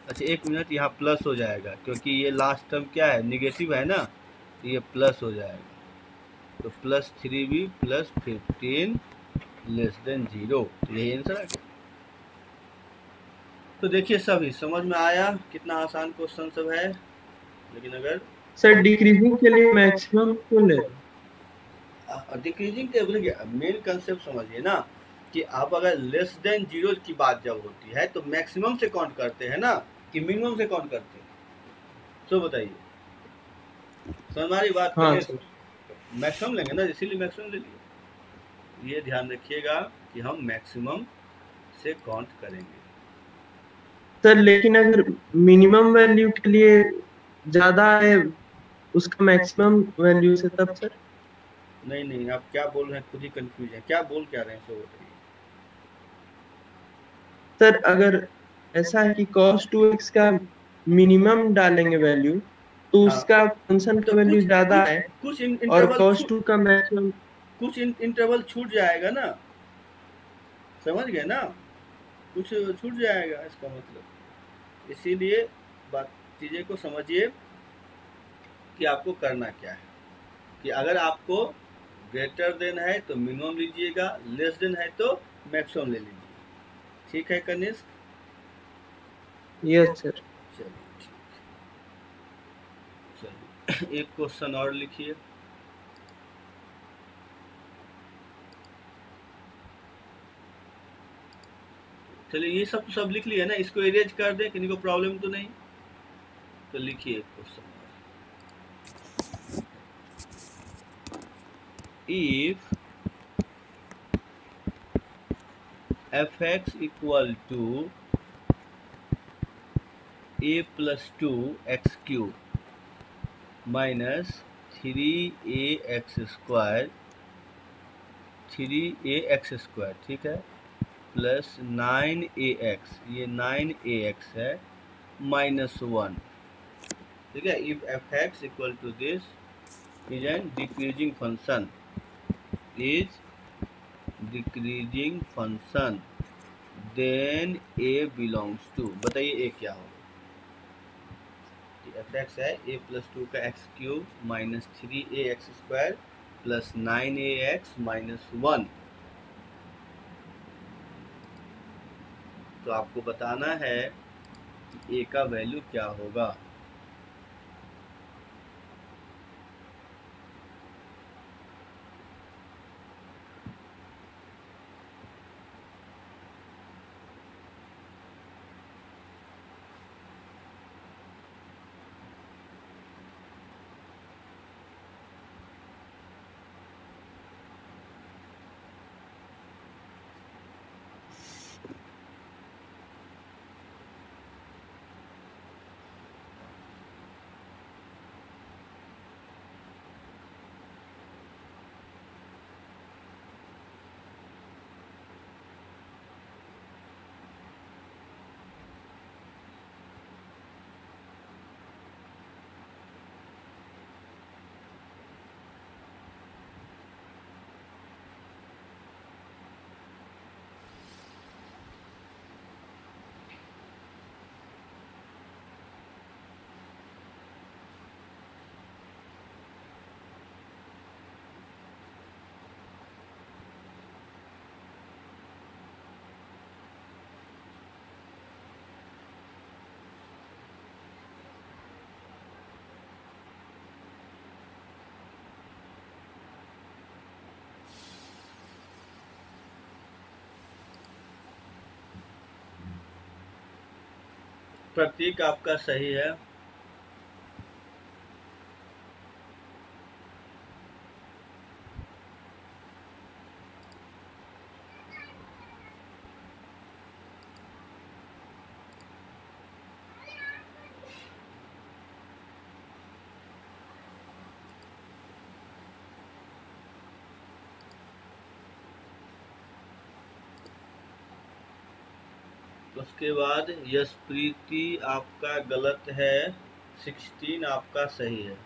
अच्छा एक मिनट यहाँ प्लस हो जाएगा क्योंकि ये लास्ट टर्म क्या है, निगेटिव है ना, तो ये प्लस हो जाएगा, तो plus 3b plus 15 less than 0, तो यही आंसर है। तो देखिए सभी समझ में आया, कितना आसान क्वेश्चन सब है। लेकिन अगर सर डिक्रीजिंग के लिए मैक्सिमम क्यों ले? डिक्रीजिंग के मेन कंसेप्ट समझिए ना कि आप अगर लेस देन 0 की बात जब होती है तो मैक्सिमम से काउंट करते हैं ना कि मिनिमम से काउंट करते हैं, तो बताइए। समझ में आ रही बात? हाँ पहले सर। मैक्सिमम लेंगे ना, इसीलिए मैक्सिमम ले लिए। ये ध्यान रखिएगा कि हम मैक्सिमम से काउंट करेंगे। सर लेकिन अगर मिनिमम वैल्यू के लिए ज्यादा है उसका मैक्सिमम वैल्यू से, तब सर? नहीं नहीं, आप क्या बोल रहे हैं, खुद ही कंफ्यूज है, क्या बोल क्या रहे हैं सो बताइए। सर अगर ऐसा है कि cos 2x का मिनिमम डालेंगे वैल्यू तो हाँ, उसका फंक्शन तो का वैल्यू कुछ ज्यादा कुछ है, कुछ और इंटरवल cos 2 का मैक्सिमम। कुछ इंटरवल छूट जाएगा ना, समझ गए ना, कुछ छूट जाएगा इसका मतलब। इसीलिए बात चीज़ें को समझिए कि आपको करना क्या है। कि अगर आपको ग्रेटर देन है तो मिनिमम लीजिएगा, लेस देन है तो मैक्सिमम ले लीजिए। ठीक है कनिष्क? Yes sir. चलिए ठीक, चलिए एक क्वेश्चन और लिखिए। चलिए ये सब तो सब लिख लिया ना, इसको इरेज कर दें, किसी को प्रॉब्लम तो नहीं? तो लिखिए question. If fx equal to a plus 2x³ minus 3ax², ठीक है, प्लस 9ax, ये 9ax है, -1, ठीक है। If fx equal to this is an decreasing function, then a belongs to, बताइए a क्या होगा? fx है a प्लस 2 का x³ minus 3ax² plus 9ax -1। तो आपको बताना है कि a का वैल्यू क्या होगा। प्रतीक आपका सही है। उसके बाद यशप्रीति आपका गलत है, 16 आपका सही है।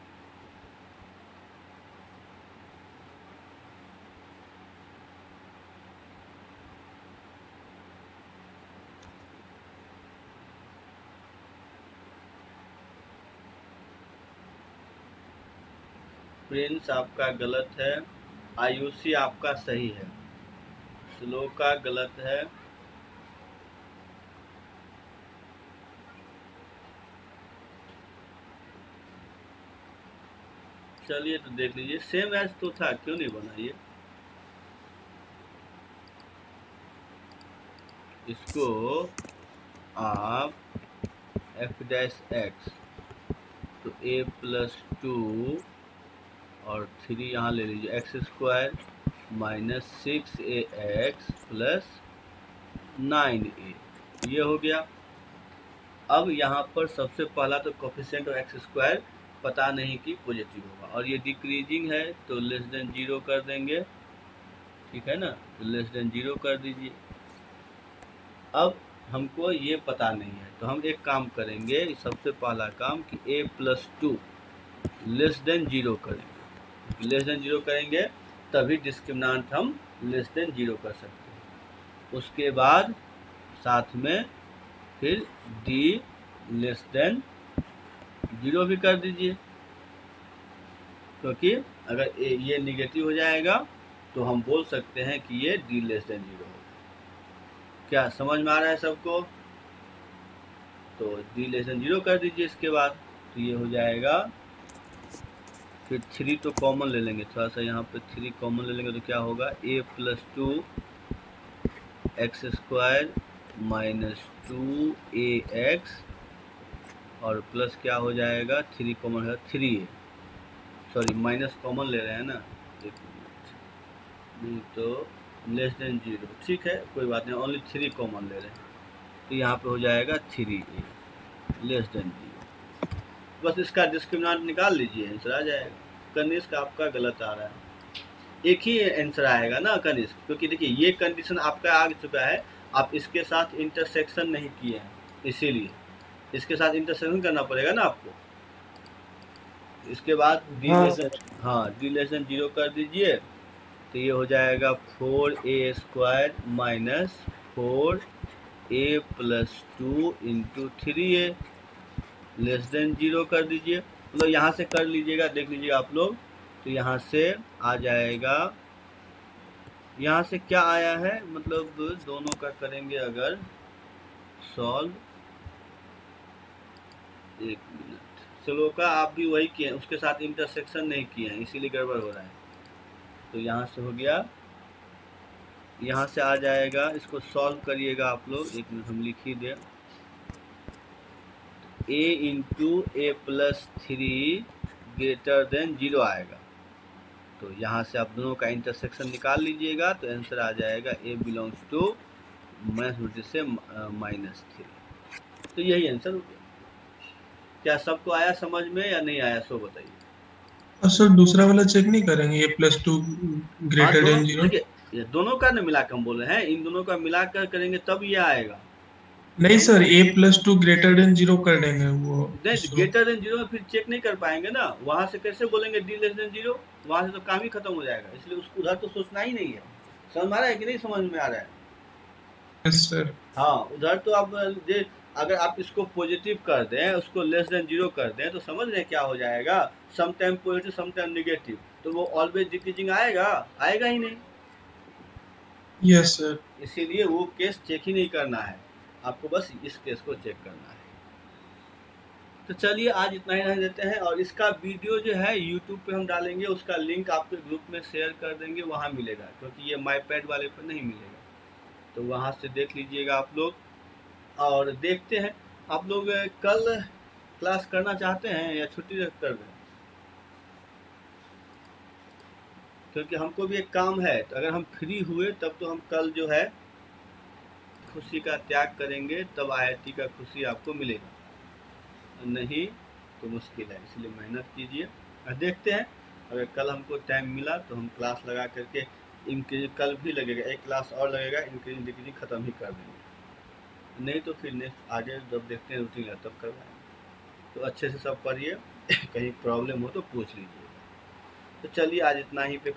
प्रिंस आपका गलत है, आयुषी आपका सही है, श्लोका गलत है, चलिए तो देख लीजिए, सेम एज तो था, क्यों नहीं बना ये? इसको आप f' x तो a प्लस 2 और 3 यहाँ ले लीजिए, x square minus 6ax plus 9a, ये हो गया। अब यहाँ पर सबसे पहला तो कोफिशिएंट ऑफ एक्स स्क्वायर पता नहीं कि पॉजिटिव होगा, और ये डिक्रीजिंग है तो लेस देन 0 कर देंगे, ठीक है ना, तो लेस देन 0 कर दीजिए। अब हमको ये पता नहीं है तो हम एक काम करेंगे, सबसे पहला काम कि a+2 लेस देन 0 करेंगे, लेस देन 0 करेंगे तभी डिस्क्रिमिनेंट हम लेस देन 0 कर सकते हैं। उसके बाद साथ में फिर d लेस देन 0 भी कर दीजिए, क्योंकि अगर ये निगेटिव हो जाएगा तो हम बोल सकते हैं कि ये d लेस देन 0 होगा। क्या समझ में आ रहा है सबको? तो d लेस देन 0 कर दीजिए। इसके बाद तो ये हो जाएगा, फिर 3 तो कॉमन ले लेंगे, थोड़ा सा यहाँ पे 3 कॉमन ले लेंगे तो क्या होगा, a+2 x square minus 2ax और प्लस क्या हो जाएगा, 3 कॉमन है 3a, सॉरी माइनस कॉमन ले रहे हैं ना, एक मिनट, नहीं तो लेस देन 0, ठीक है कोई बात नहीं, ओनली 3 कॉमन ले रहे हैं तो यहाँ पे हो जाएगा 3a लेस देन 0। बस इसका डिस्क्रिमिनेंट निकाल लीजिए, आंसर आ जाएगा। कनिष्क आपका गलत आ रहा है, एक ही आंसर आएगा ना कनिष्क, क्योंकि देखिए ये कंडीशन आपका आ चुका है, आप इसके साथ इंटरसेक्शन नहीं किए हैं, इसीलिए इसके साथ इंटरसेक्शन करना पड़ेगा ना आपको। इसके बाद d लेस देन 0 कर दीजिए तो ये हो जाएगा 4a square minus 4a plus 2 into 3a less than 0 कर दीजिए। मतलब यहाँ से कर लीजिएगा, देख लीजिएगा आप लोग, तो यहाँ से आ जाएगा, यहाँ से क्या आया है, मतलब दोनों का करेंगे अगर सॉल्व, एक मिनट, चलो का आप भी वही किए, उसके साथ इंटरसेक्शन नहीं किए हैं इसीलिए गड़बड़ हो रहा है। तो यहाँ से हो गया, यहाँ से आ जाएगा, इसको सॉल्व करिएगा आप लोग, एक मिनट हम लिख ही दें, a into a+3 greater than 0 आएगा। तो यहाँ से आप दोनों का इंटरसेक्शन निकाल लीजिएगा तो आंसर आ जाएगा a बिलोंग्स टू -3 से -3। तो यही आंसर हो गया। क्या सबको आया समझ में या नहीं आया, सो बताइए। सर दूसरा वाला चेक नहीं करेंगे, a+2 ग्रेटर देन 0? ये दोनों का ना मिला कर हम बोल रहे हैं, इन दोनों का मिलाकर करेंगे तब ये आएगा। नहीं सर, a+2 ग्रेटर देन 0 कर देंगे वो। नहीं, ग्रेटर देन 0 में फिर चेक नहीं कर पाएंगे ना, वहां से कैसे बोलेंगे d लेस देन 0, वहां से तो काम ही खत्म हो जाएगा, इसलिए उसको उधर तो सोचना ही नहीं है। समझ में आ रहा है कि नहीं समझ में आ रहा है? Yes sir. हाँ, उधर तो आप अगर आप इसको पॉजिटिव कर दें, उसको लेस देन 0 कर दें, तो समझ रहे क्या हो जाएगा, some time positive some time negative, तो वो ऑलवेज डिक्रीजिंग आएगा ही नहीं। Yes sir. इसीलिए वो केस चेक ही नहीं करना है, आपको बस इस केस को चेक करना है। तो चलिए आज इतना ही रहने देते हैं, और इसका वीडियो जो है YouTube पे हम डालेंगे, उसका लिंक आपके ग्रुप में शेयर कर देंगे, वहाँ मिलेगा, क्योंकि ये माईपैड वाले पर नहीं मिलेगा, तो वहाँ से देख लीजिएगा आप लोग। और देखते हैं आप लोग कल क्लास करना चाहते हैं या छुट्टी रख कर दें, क्योंकि हमको भी एक काम है, तो अगर हम फ्री हुए तब तो हम कल जो है खुशी का त्याग करेंगे, तब IIT का खुशी आपको मिलेगा, नहीं तो मुश्किल है, इसलिए मेहनत कीजिए। और देखते हैं अगर कल हमको टाइम मिला तो हम क्लास लगा करके इंक्रीज, कल भी लगेगा, एक क्लास और लगेगा, इंक्रीज डिक्रीजिंग ख़त्म ही कर देंगे, नहीं तो फिर नेक्स्ट आगे जब देखते हैं रूटीन तब करवाएंगे। तो अच्छे से सब पढ़िए, कहीं प्रॉब्लम हो तो पूछ लीजिए। तो चलिए आज इतना ही पे